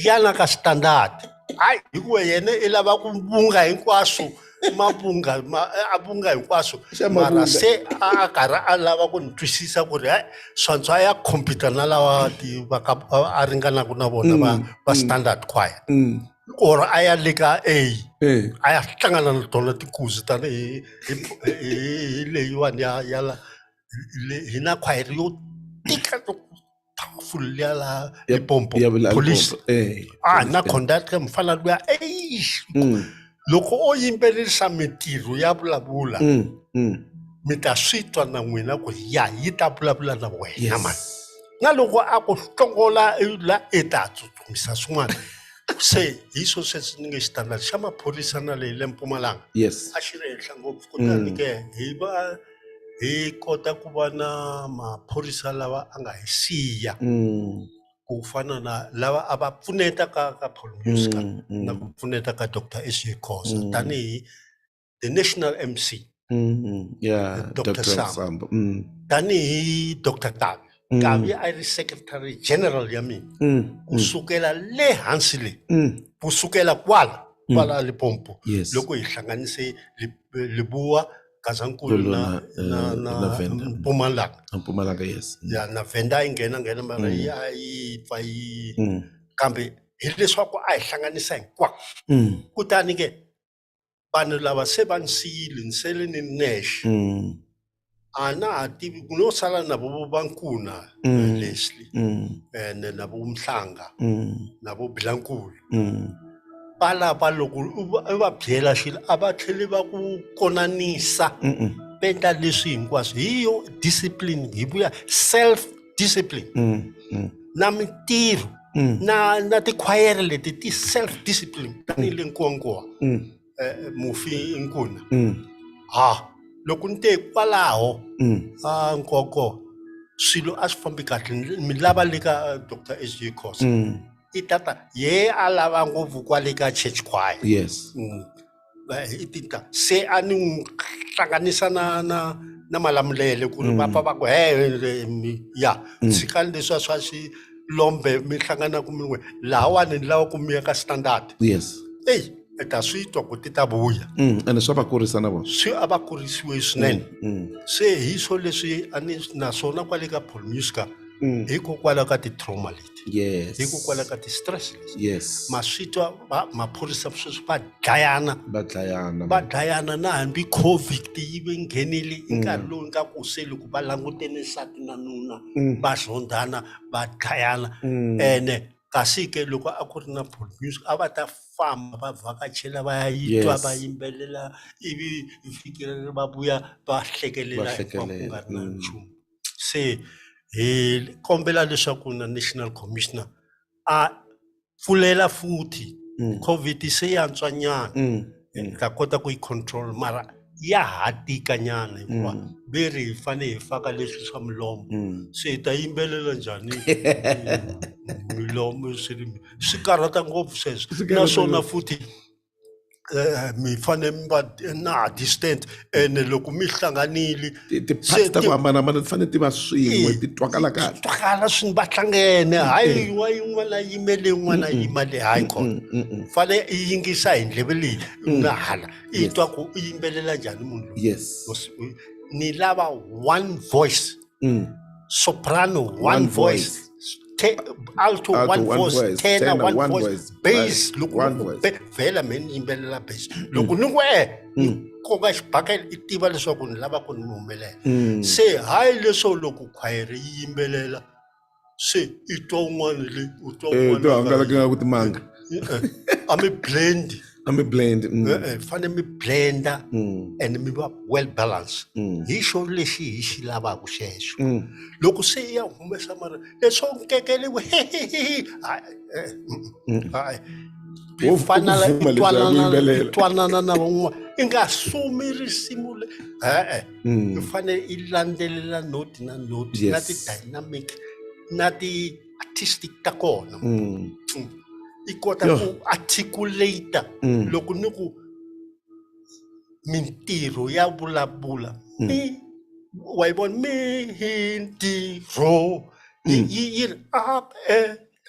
yana ka standard hayi hikuva yena i lava ku vunga hinkwaswo a vunga hinkwaswo mara se a karhi a lava ku ni twisisa ku ri swantswa ya computer na lawa a ringanaka na vona va standard choir or a ya le ka a ya hlangana na tona tinkuzi tani hi leyiwani ya hina choir yo tika powerful ya la Limpopo police na conductor mfana luya loko o yimbelisa mintirho ya vulavula mi ta swi twa na n'wina ku ya yi ta vulavula na wena mani na loko a ku hlongola la i ta tsutsumisa swin'wana se hi swo sweswi ni nge xitandard xa maphorisa na le Mpumalanga a xi ri henhla ngopfu kutani ke hi kota ku va na maphorisa lava a nga hi siya ku fana na lava a va pfuneta ka Paul Musica na ku pfuneta ka Dr. S.J. Khoza tanihi the national MC Dr. Sam tanihi Dr. Gavi a ri secretary general ya mina kusukela le hansi le kusukela kwala Limpopo loko hi hlanganise Libuwa Gazankulu na Mpumalanga yes ya na Venda ingena mara yi pfa yi kambe hi leswaku a hi hlanganisa hinkwako kutani ke vanhu lava se va nsiyile nsele ni nexe a na ha tivi ku no sala na vo Bankuna Leslie and na vo Mhlanga na vo Bilankulu va loko u va byela xilo a va tlheli va ku konanisa penta leswi hinkwaswo hi yo discipline hi vuya self discipline na mintirho na tikhwayere leti ti self discipline tanihi le Nkowankowa Mufi Nkuna loko ni te kwalaho Nkoko swilo a swi fambi kahle mi lava le ka Dr. S.J. Khoza i tata ye a lava ngopfu kwale ka church choir i tita se a ni hlanganisa na malamulele ku ri va pfa va ku ya tshikani leswiya swa xilombe mi hlangana ku min'we lahawani ni lava ku mi ya ka standard i ta swi twa ku ti ta vuya ene swa va kurisa na vona swi a va kurisiwe swinene se hi swo leswi a ni naswona kwale ka Paul Musica hikokwalaho ka ti-trauma leti hikokwalaho ka ti-stress leti ma swi twa maphorisa sweswi va dlayana na hambi COVID yi ve nghenile i nkarhi lowu nga ku se loko va langutene nsati na nuna va zondhana va dlayana ene kasi ke loko a ku ri na Paul Musica a va ta famba va vhakachela va ya yitwa va yimbelela ivi fikile va vuya va hlekelela ku nga ri na nchumu se hi kombela leswaku na national commissioner a pfulela futhi COVID se yantswa nyana ta kota ku yi control mara ya ha tika nyana hikuva veri hi fane hi faka leswi swa milomo se hi ta yimbelela njhani milomo swi karhata ngopfu sweswo naswona futhi mi fane mi va na distant ene loko mi hlanganile ti-parts ta ku hambanahambana ti fanele ti va swin'we ti twakala kahle twakala swini va hlangene hayi wa yin'wana yimele yin'wana yima le hayi khona fane i yingisa hi ndleve leyi na hala i twa ku u yimbelela njhani munhu ni lava one voice soprano one voice alto one voice tenor one voice bass loko vhela meni yimbelela bass loko ni ku koka xibakela i tiva leswaku ni lava ku ni humelela se hayi leswo loko khwayere yi yimbelela se i twa un'wana le u twa un'wana hangalaka nga ku timanga I'm a blend. Fane mi blender and mi va well balanced. Hi xo lexi hi xi lavaka xexo. Loko se ya humesa mara leswo nkekeliwe fanala twanana na van'wana i nga sumi risimu le i fane i landzelela note na note na ti-dynamic na ti-artistic ta kona i kota ku articulate loko ni ku mintirho ya vulavula wayibona mihintiro ir up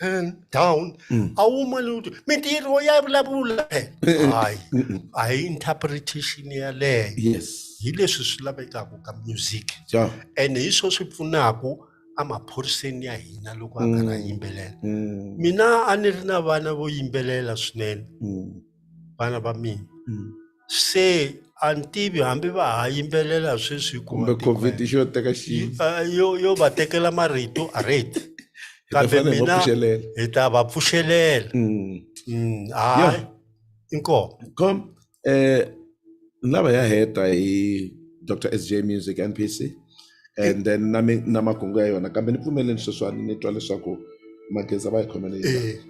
and down awumali ukuthi mintiro yavulavula phela hayi interpretation yaleyo Yes. hi leswi swi lavekaka ka music Yeah. and hi swo swi pfunaka emaphoriseni ya hina loko a karhi a yimbelela mina a ni ri na vana vo yimbelela swinene vana va mina se a ni tivi hambi va ha yimbelela sweswi Kumbe COVID xo teka yo va tekela marito already kambe fanele va mina pfuxelela. hi ta va pfuxelela hayi inkomo Comm, lava ya heta hi Dr. SJ Music NPC and then na makungu ya yona kambe ni pfumeleni sweswiwani ni twa leswaku mageza va yi khomele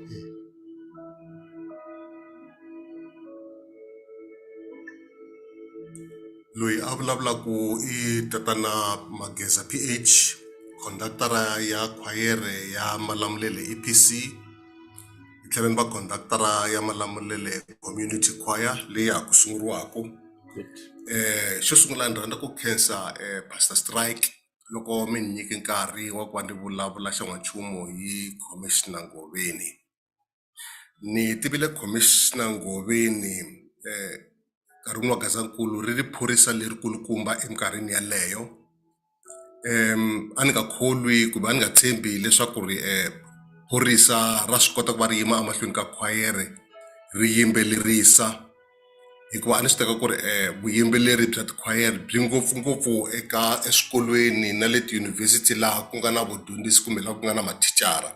loyi a vulavulaku i tatana Mageza PH, conductora ya khwayere ya Malamulele EPC, hi tlhela ni va conductora ya Malamulele Community Choir leyi ya ku sunguriwaku. Xo sungula ni rhandza ku khensa Pastor Strike loko mi ni nyike nkarhi wa ku va ni vulavula xan'wanchumu hi Commissioner Ngobeni. Ni tivile Commissioner Ngobeni nkarhi wa Gazankulu ri ri phorisa lerikulukumba eminkarhini yaleyo. A ni nga kholwi kumbe a ni nga tshembi leswaku ri phorisa ra swi kota ku va ri yima emahlweni ka khwayere ri yimbelerisa, hikuva a ni swi teka ku ri vuyimbeleri bya tikhwayere byi ngopfungopfu eka eswikolweni na le tiyunivhesiti laha ku nga na vudyondzisi kumbe laha ku nga na mathicara.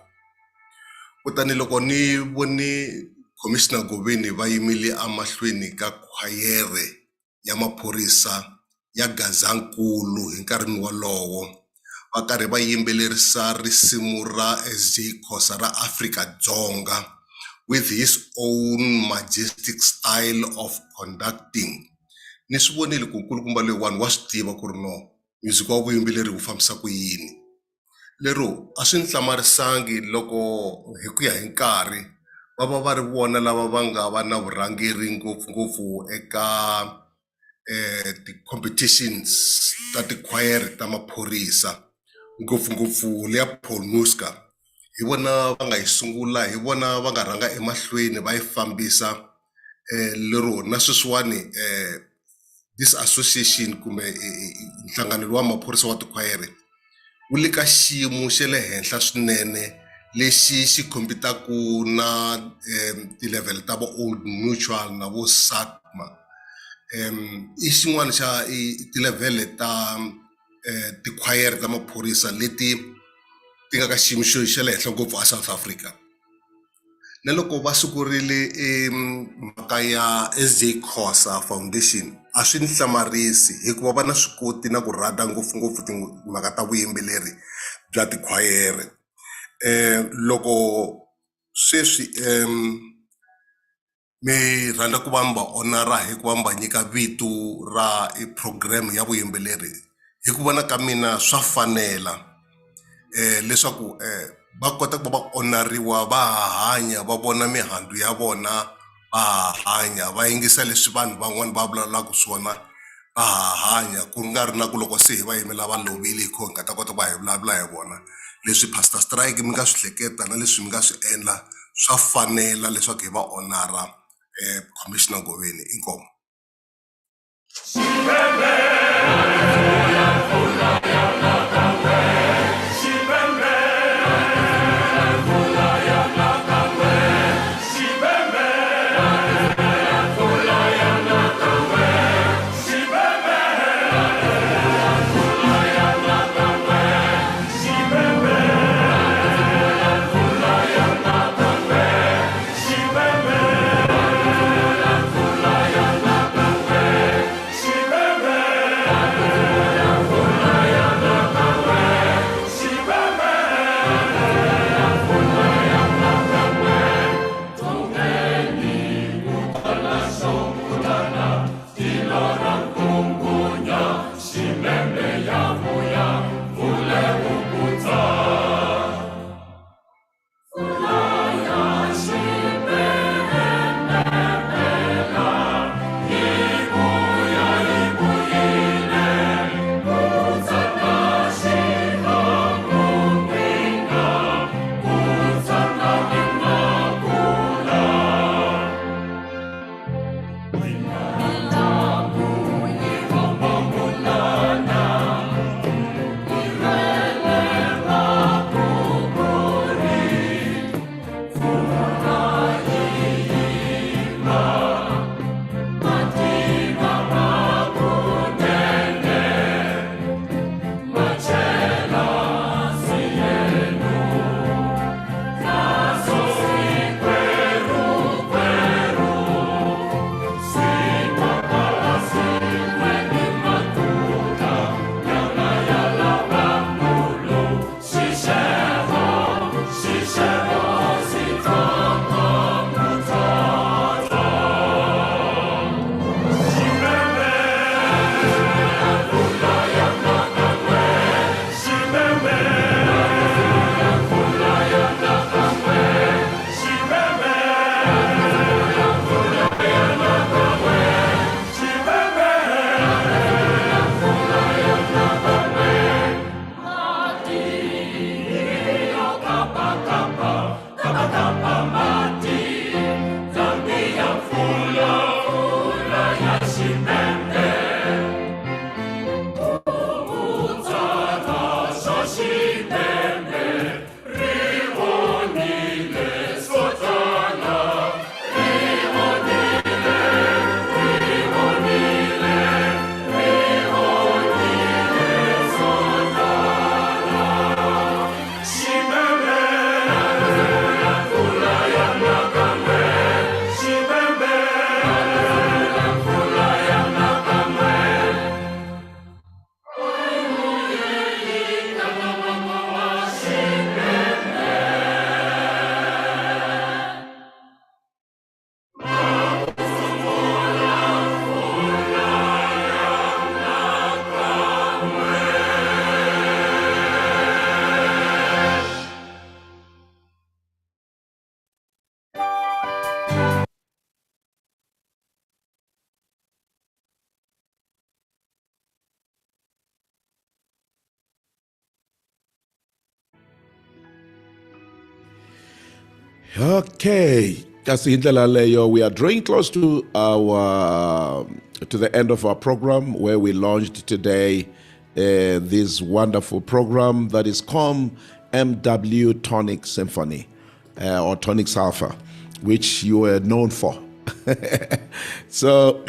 Kutani loko ni voni Commissioner Ngobeni va yimile emahlweni ka khwayere ya maphorisa ya Gazankulu hi nkarhini wolowo va karhi va yimbelerisa risimu ra SJ Khosa ra Afrika-Dzonga with his own majestic style of conducting. Ni swi vonile ku nkulukumba loyiwani wa swi tiva ku ri no music wa vuyimbeleri wu fambisa ku yini. Lero a swi ni hlamarisangi loko hi ku ya hi nkarhi va ri vona lava va nga va na vurhangeri ngopfungopfu eka ti-competitions ta tikhwayere ta maphorisa, ngopfungopfu leya Paul Muska. Hi vona va nga yi sungula, hi vona va nga rhanga emahlweni va yi fambisa. Lero na sweswiwani this association kumbe nhlanganelo wa maphorisa wa tikhwayere wu le ka xiyimo xa le henhla swinene lexi xi khompitaku na ti-level ta vo Old Mutual na vo SATMA. I xin'wana xa ti-level ta tikhwayere ta maphorisa leti ti nga ka xiyimo xa le henhla ngopfu a South Africa. Na loko va sukurile mhaka ya SJ Khosa Foundation a swi ni hlamarisi hikuva va na swi koti na ku rhandza ngopfungopfu timhaka ta vuyimbeleri bya tikhwayere. Loko sweswi mi rhandza ku va mi va honora hi ku va mi va nyika vito ra program ya vuyimbeleri, hi ku vona ka mina swa fanela leswaku va kota ku va honoriwa, va hanya, va vona mihandzu ya vona, va hanya, va yingisa leswi vanhu van'wana va vulavulaka swona, va hanya ku nga ri na ku loko se hi va yimela va lovile hi nga ta kota ku va hi vulavula hi vona. Leswi Pastor Strike mi nga swi hleketa na leswi mi nga swi endla swa fanela leswaku hi va honora Commissioner Ngobeni. Inkomo. Okay, kasi indlela leyo, we are drawing close to the end of our program, where we launched today this wonderful program that is Comm MW Tonic Symphony, or Tonic Alpha, which you were known for. So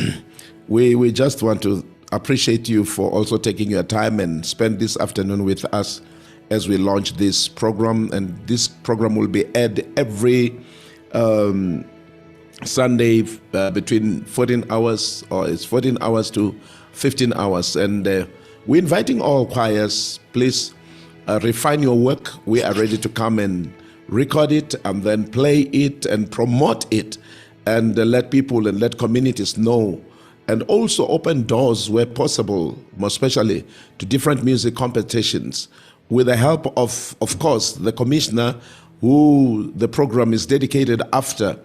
we just want to appreciate you for also taking your time and spend this afternoon with us as we launch this program. And this program will be aired every Sunday between 14 hours, or it's 14 hours to 15 hours. And we're inviting all choirs, please refine your work. We are ready to come and record it and then play it and promote it, and let people and let communities know, and also open doors where possible, more especially to different music competitions, with the help of course, the commissioner, who the program is dedicated after.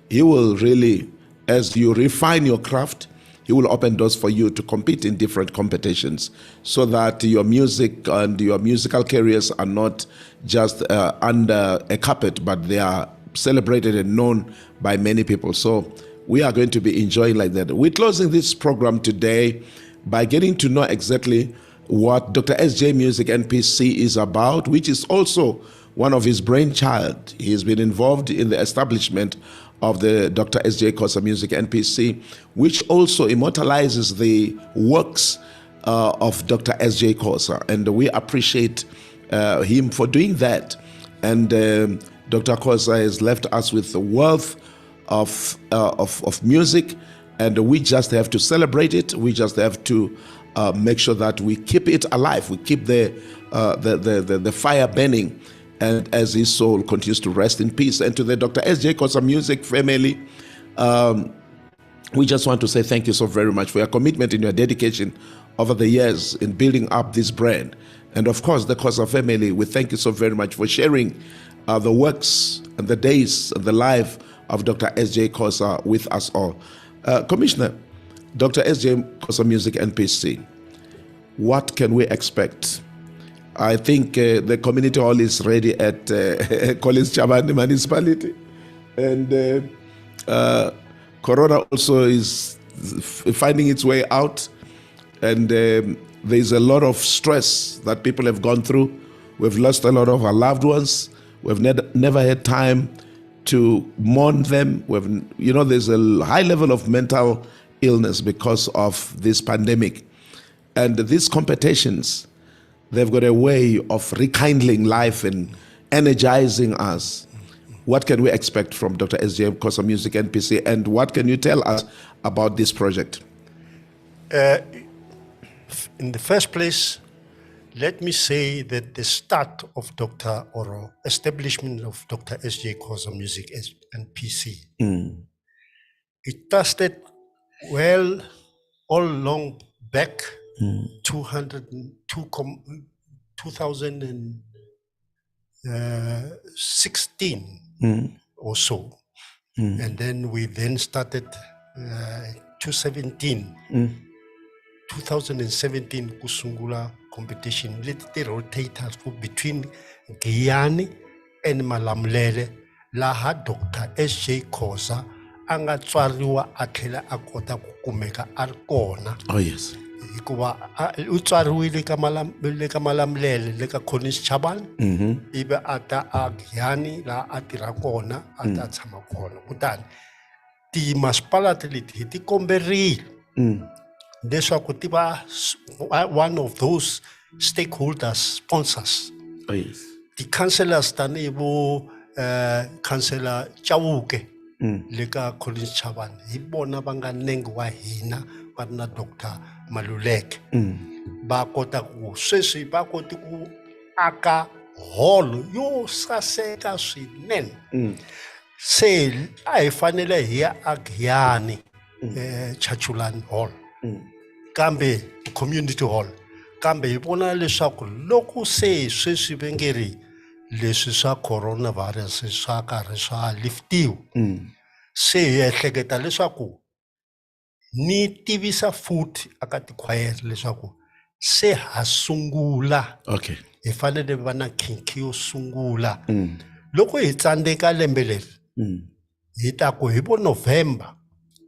He will really, as you refine your craft, he will open doors for you to compete in different competitions, so that your music and your musical careers are not just under a carpet, but they are celebrated and known by many people. So we are going to be enjoying like that. We're closing this program today by getting to know exactly what Dr. SJ Music NPC is about, which is also one of his brainchild. He's been involved in the establishment of the Dr. SJ Kosa Music NPC, which also immortalizes the works of Dr. SJ Kosa. And we appreciate him for doing that. And Dr. Kosa has left us with the wealth of music, and we just have to celebrate it. We just have to make sure that we keep it alive. We keep the fire burning, and as his soul continues to rest in peace. And to the Dr. SJ Kosa Music family, we just want to say thank you so very much for your commitment and your dedication over the years in building up this brand. And of course, the Kosa family, we thank you so very much for sharing the works and the days and the life of Dr. SJ Kosa with us all. Commissioner, Dr. SJ Kosa Music NPC, what can we expect? I think the community hall is ready at Collins Chabani Municipality, and Corona also is finding its way out, and there's a lot of stress that people have gone through. We've lost a lot of our loved ones. We've never had time to mourn them. There's a high level of mental illness because of this pandemic. And these competitions, they've got a way of rekindling life and energizing us. What can we expect from Dr. SJ Kosa Music NPC, and what can you tell us about this project? In the first place, let me say that the start of establishment of Dr. SJ Kosa Music NPC, it started well all long back, 2016 or so. And then we then started 2017 kusungula competition leti rotators between Giyani and Malamlele, laha Dr. SJ Kosa anga tswariwa a tlhela a kota ku kumeka a ri kona. Oh yes. Hikuva u tswariwile ka Malamlele le ka Collins Chabani, ibe ata a Giyani laha a tirha kona, a ta tshama kona. Kutani timasipalati leti hi ti komberile leswaku ti va one of those stakeholders, sponsors. Oh yes. The councillors tanihi vo councillor Chauke le ka Collins Chabani, hi bona va nga nengi wa hina va na Dr. Maluleke. Va kota ku sweswi va koti ku aka hall yo saseka swinene. Se a hi fanele hi ya a Giyani Chachulani Hall, kambe community hall, kambe hi vona leswaku loko se sweswi ve nge ri leswi swa coronavirus swa karhi swa liftiwa, se hi ehleketa leswaku ni tivisa futhi aka tikhwayere leswaku se ha sungula. Okay. Hi fanele va na khinkhi yo sungula. Loko hi tsandeka lembe leri, hi ta ku hi vo November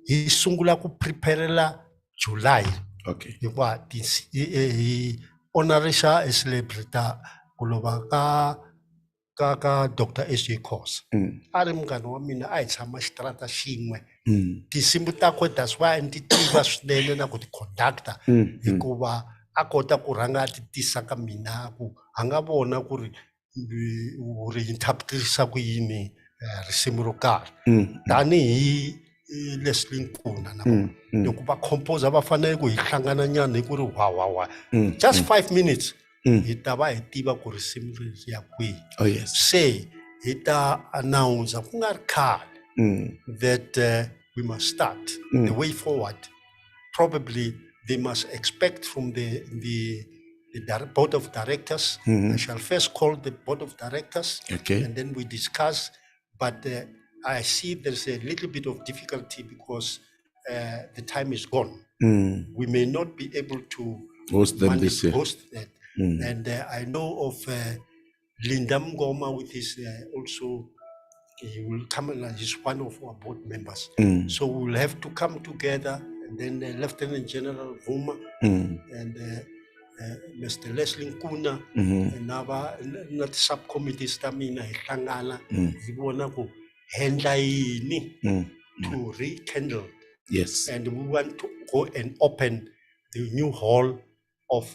hi sungula ku preparela July Okay. hikuva hi honorisa hi celebrate ku lova ka Dr. S.J. Khoza. A ri munghana wa mina a hi tshama xitarata xin'we. Tinsimu ta kwe that's why ni ti tiva swinene na ku ti conductor hikuva a kota ku rhanga a ti tisa ka mina ku a nga vona ku ri ri interpretisa ku yini risimu ro karhi tanihi Leslie Nkuna na loko va composer va fanele ku hi hlangana nyana hi ku ri wa just 5 minutes hi ta va hi tiva ku risimu ri ya kwihi. Oh yes. Se hi ta announce ku nga ri khale that we must start the way forward. Probably they must expect from the board of directors. I shall first call the board of directors, Okay. and then we discuss. But I see there's a little bit of difficulty because the time is gone. We may not be able to Host them this year. host that. And I know of Linda Mngoma with his also. He will come and he's one of our board members. So we'll have to come together, and then Lieutenant General Vuma and Mr. Leslie Nkuna and not subcommittees tamina hihlangana hi vona ku handla yini to rekindle. Yes. And we want to go and open the new hall of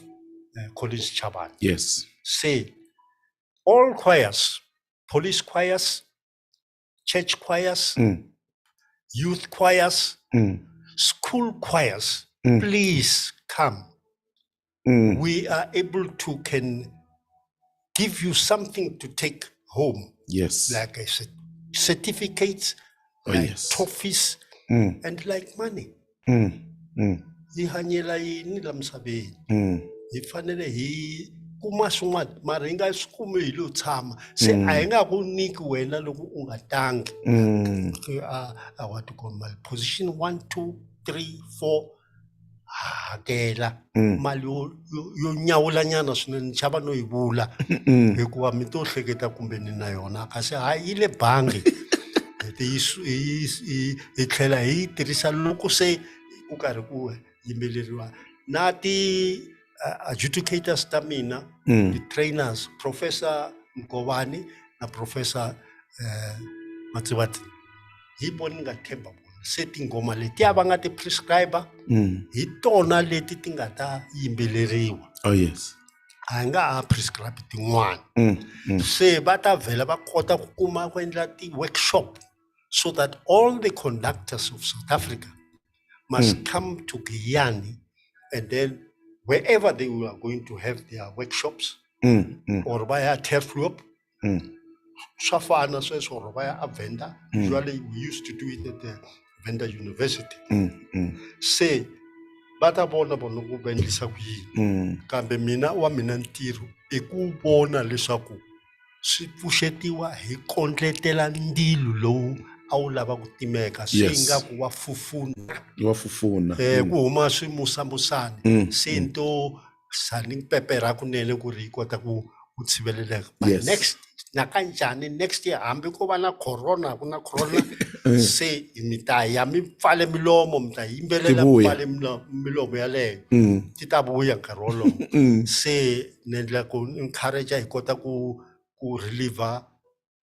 Collins Chaban. Yes. Say all choirs, police choirs, church choirs, youth choirs, school choirs, please come. We are able to can give you something to take home. Yes. Like I said, certificates, Oh, like yes. trophies, and like money. Hi hanyela yini la misaveni. Hi fanele hi kuma swin'wana mara hi nga swi kumi hi lo tshama se a hi nga ku nyiki wena loko u nga tangi. I want to call my position 1, 2, 3, 4 hakela mali yo nyawula nyana swinene ni chava no yi vula hikuva mi to hleketa kumbe ni na yona kasi hayi yi le bangi hi tlhela hi tirhisa loko se ku karhi ku yimbeleriwa na ti adjudicators ta mina ti-trainers Professor Mgovani na Professor Matsivati hi vona ni nga themba vona se tinghoma letiya va nga ti prescriber hi tona leti ti nga ta yimbeleriwa. Oh yes. A hi nga ha prescribe tin'wana se va ta vhela va kota ku kuma ku endla ti-workshop so that all the conductors of South Africa must come to Giyani, and then wherever they are going to have their workshops or via Terfloop, Safana says or via a vendor. Usually we used to do it at the vendor university. Say, bata bona bona ku vendlisa ku yini kambe mina wa mina ntirho I ku vona leswaku swi pfuxetiwa hi kondletela ndilo lowu a wu lava ku timeka se nga ku wa fufuna ku huma swimusamusani se nto sani pepera kunene ku ri kota ku tshiveleleka but next nakanjani next year hambi ko va na corona ku na corona se mi ta ya mi pfale milomo mi ta yimbelela pfale milomo yaleyo ti ta vuya nkarhi wolowo se ni endla ku encourage hi kota ku relieve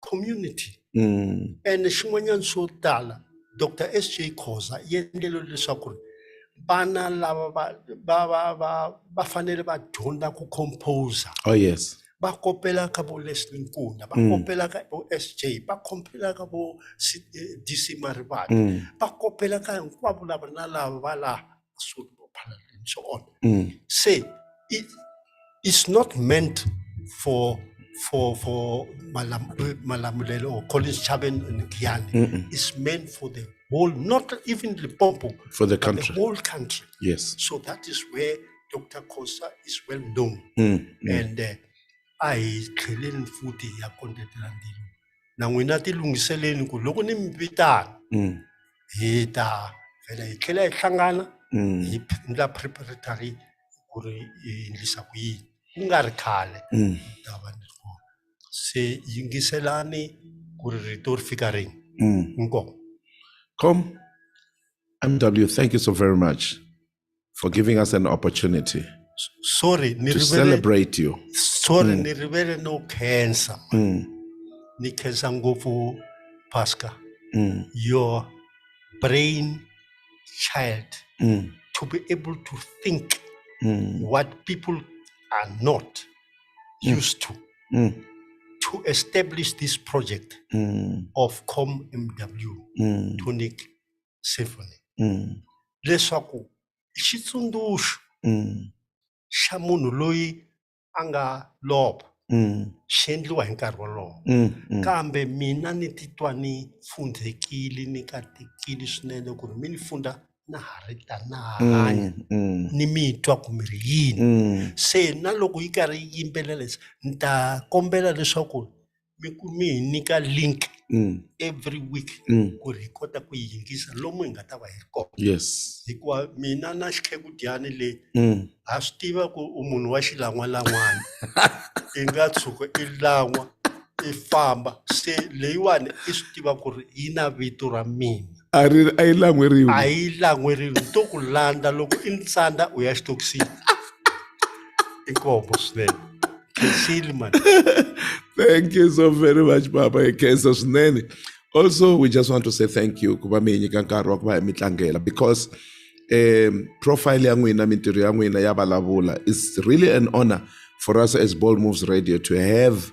community and xin'wanyana swo tala Dr. S.J. Khoza yi endlelo leswaku ri vana lava va fanele va dyondza ku composer. Oh yes. Va kopela ka vo Leslie Nkuna, va kopela ka vo SJ, va kopela ka vo DC Marivate, va kopela ka hinkwavo lava na lava va la and so on. Say it's not meant for Malamulelo or Collins Chaben and Giyani. It's meant for the whole, not even Limpopo, for the country. The whole country. Yes. So that is where Dr. Khoza is well known. And I tlheleni futhi ya kondletela ndilo na n'wina ti lungiseleni ku loko ni mi vitana hi ta vhela hi tlhela hi hlangana hi endla preparatory ku ri hi endlisa ku yini ku nga ri khale ta va ni kona se yingiselani ku ri rito ri fika rini. Inkomo. Comm, MW, thank you so very much for giving us an opportunity Sorry, to celebrate you. Sorry, ni rivele no cancer. Ni cancer ngopfu Pascal. Your brain child to be able to think what people are not used to establish this project of Comm MW, Tonic, Symphony. Leswaku xitsundzuxo xa munhu loyi a nga lova xi endliwa hi nkarhi wolowo. Kambe mina ni titwa ni fundzekile ni katekile swinene ku ri mi ni funda na ha ri ta na hanya ni mi twa ku mi ri yini. Se na loko yi karhi yi yimbelela leswi ni ta kombela leswaku mi hi nyika link every week ku ri hi kota ku yi yingisa lomu hi nga ta va hi ri kona. Yes. Hikuva mina na xikhegudiyani leyi ha swi tiva ku u munhu wa xilan'walan'wana i nga tshuka i lan'wa i famba se leyiwani i swi tiva ku ri yi na vito ra mina a yi lan'weriwi. a yi lan'weriwi ni to ku landza loko i ntsandza u ya xitokisini. Inkomo swinene khensile mani. Thank you so very much, Baba Ekesa swinene. Also, we just want to say thank you kuba mi nyika nkarhi wa ku va hi mi tlangela because profile ya n'wina mintirho ya n'wina ya vulavula. It's really an honor for us as Bold Moves Radio to have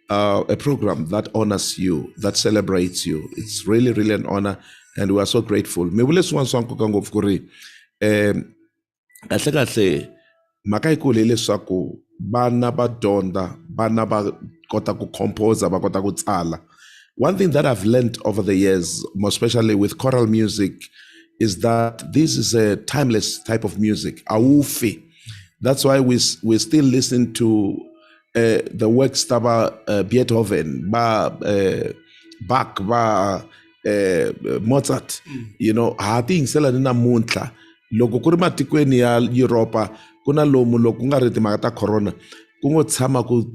a program that honors you, that celebrates you. It's really, really an honor and we are so grateful. Mi vule swin'wana swa nkoka ngopfu ku ri kahle mhaka yikulu hileswaku vana va dyondza, vana va kota ku compose, va kota ku tsala. One thing that I've learned over the years, more especially with choral music, is that this is a timeless type of music. Awufi. That's why we still listen to the works by Beethoven, by Bach, by Mozart. You know, hati ngisela ni namuntlha loko ku ri matikweni ya Europa kuna lomu loko nga ri timhaka ta corona ku ngo tshama ku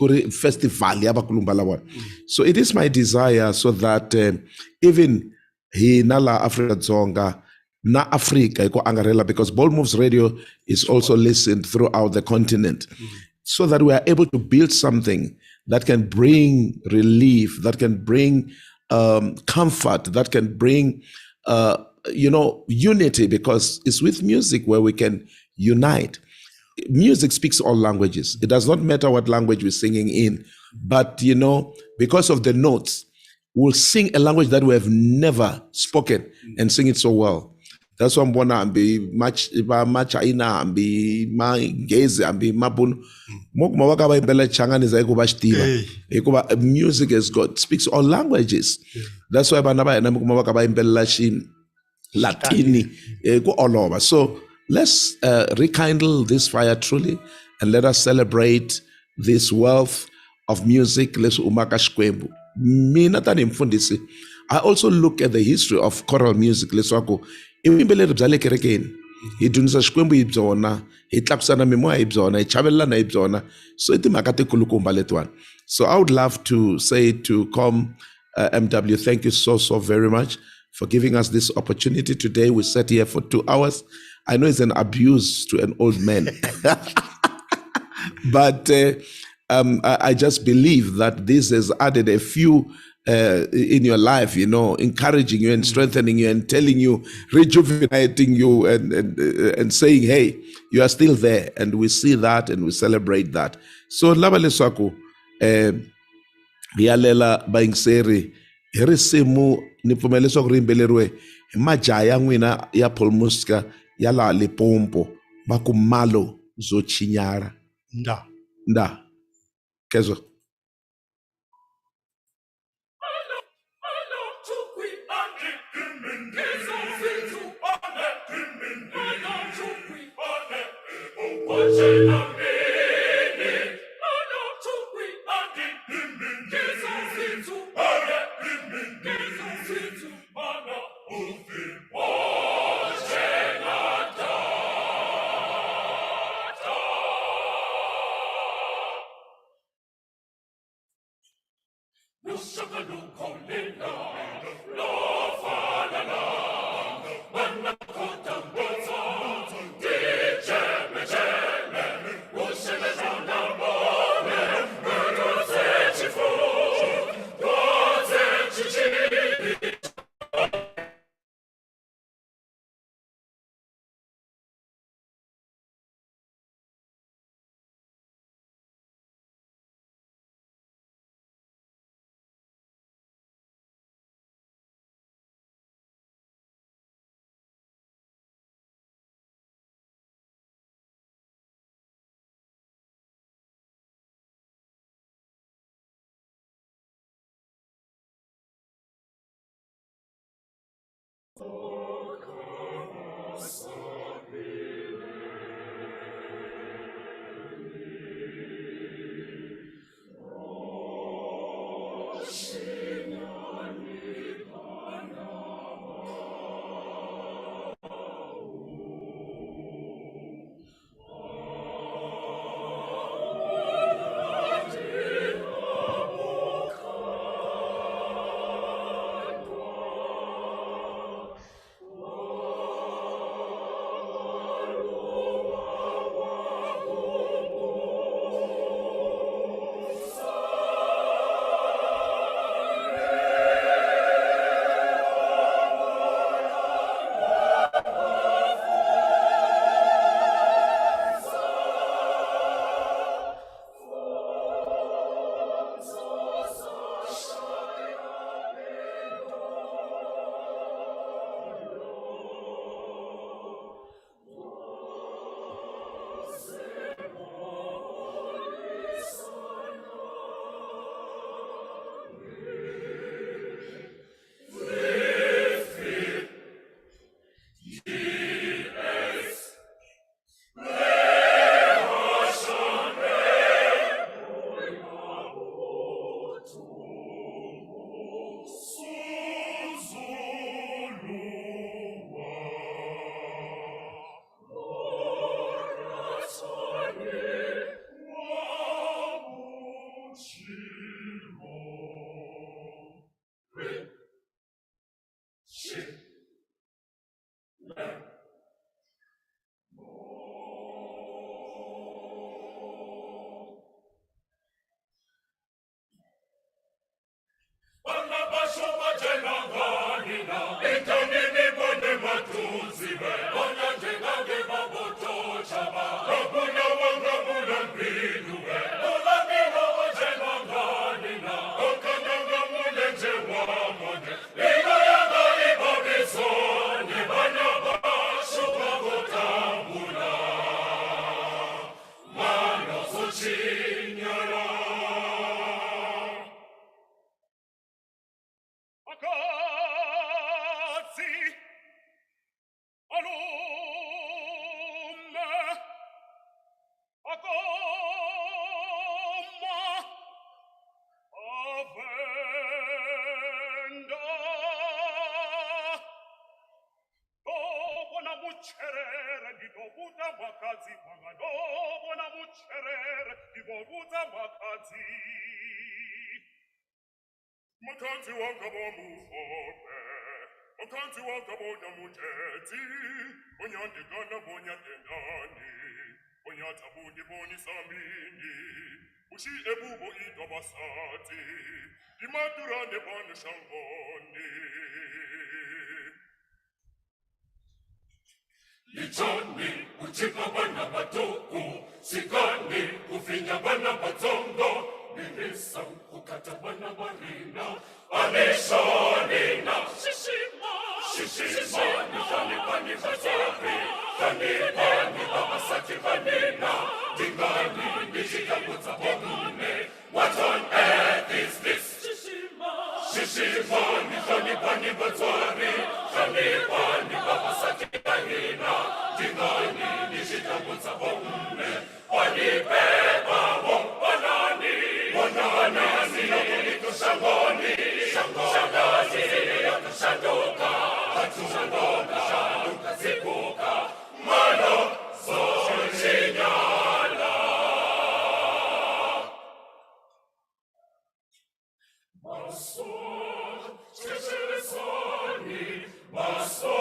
ri festival ya vakulumba lavona. So it is my desire so that even hina la Afrika-Dzonga na Africa iko angarela, because Bold Moves Radio is also listened throughout the continent, so that we are able to build something that can bring relief, that can bring comfort, that can bring unity, because it's with music where we can unite. Music speaks all languages. It does not matter what language we're singing in, but because of the notes, we'll sing a language that we have never spoken and sing it so well. That's why I'm gonna be much China, be my gaze, be mabun. Music is God, speaks all languages. That's why Latini go all over. So let's rekindle this fire truly, and let us celebrate this wealth of music. Let's umaka shkwembu. Mina tani mfundisi. I also look at the history of choral music. Leswako imbeleri bya le kerekeni hi dyondzisa xikwembu hi byona, hi tlakusana mimoya hi byona, hi chavelelana hi byona. So i timhaka tikulukumba letiwani. So I would love to say to Comm MW, thank you so very much for giving us this opportunity today. We sat here for 2 hours. I know it's an abuse to an old man, but I just believe that this has added a few in your life, encouraging you and strengthening you and telling you, rejuvenating you and saying, hey, you are still there. And we see that and we celebrate that. So, lava leswaku rialela baingiseri hi risimu ni pfumela leswaku ri yimbeleriwe hi majaha ya n'wina ya Paul Muska ya laha Limpopo va ku malo zo chinyara nda kezwa. No sugar, no cola. Ivovuta makazi magano bona mucherere Ivovuta makazi Makanzi wanga bomufobe Makanzi wanga bona mujeti Bonyande gana bonyande nani Bonyata bundi boni samini Ushi ebubo idobasati Imadurane bane shangoni Lichoni uchika bana batuku Sikani ufinya bana batongo Nirisa ukata bana barina Anishanina Shishima Nishani bani bazari Kani bani babasati banina Dingani nishika buta bogune What on earth is this? Shishima Nishani bani bazari Kani bani babasati banina Dingani nishika buta bogune Wani beba wanani Sinabuni kushangoni Shangazi yakushanduka Hatushandoka Shanduka zipuka Mano Zoshinyala Maso Shishirasoni Maso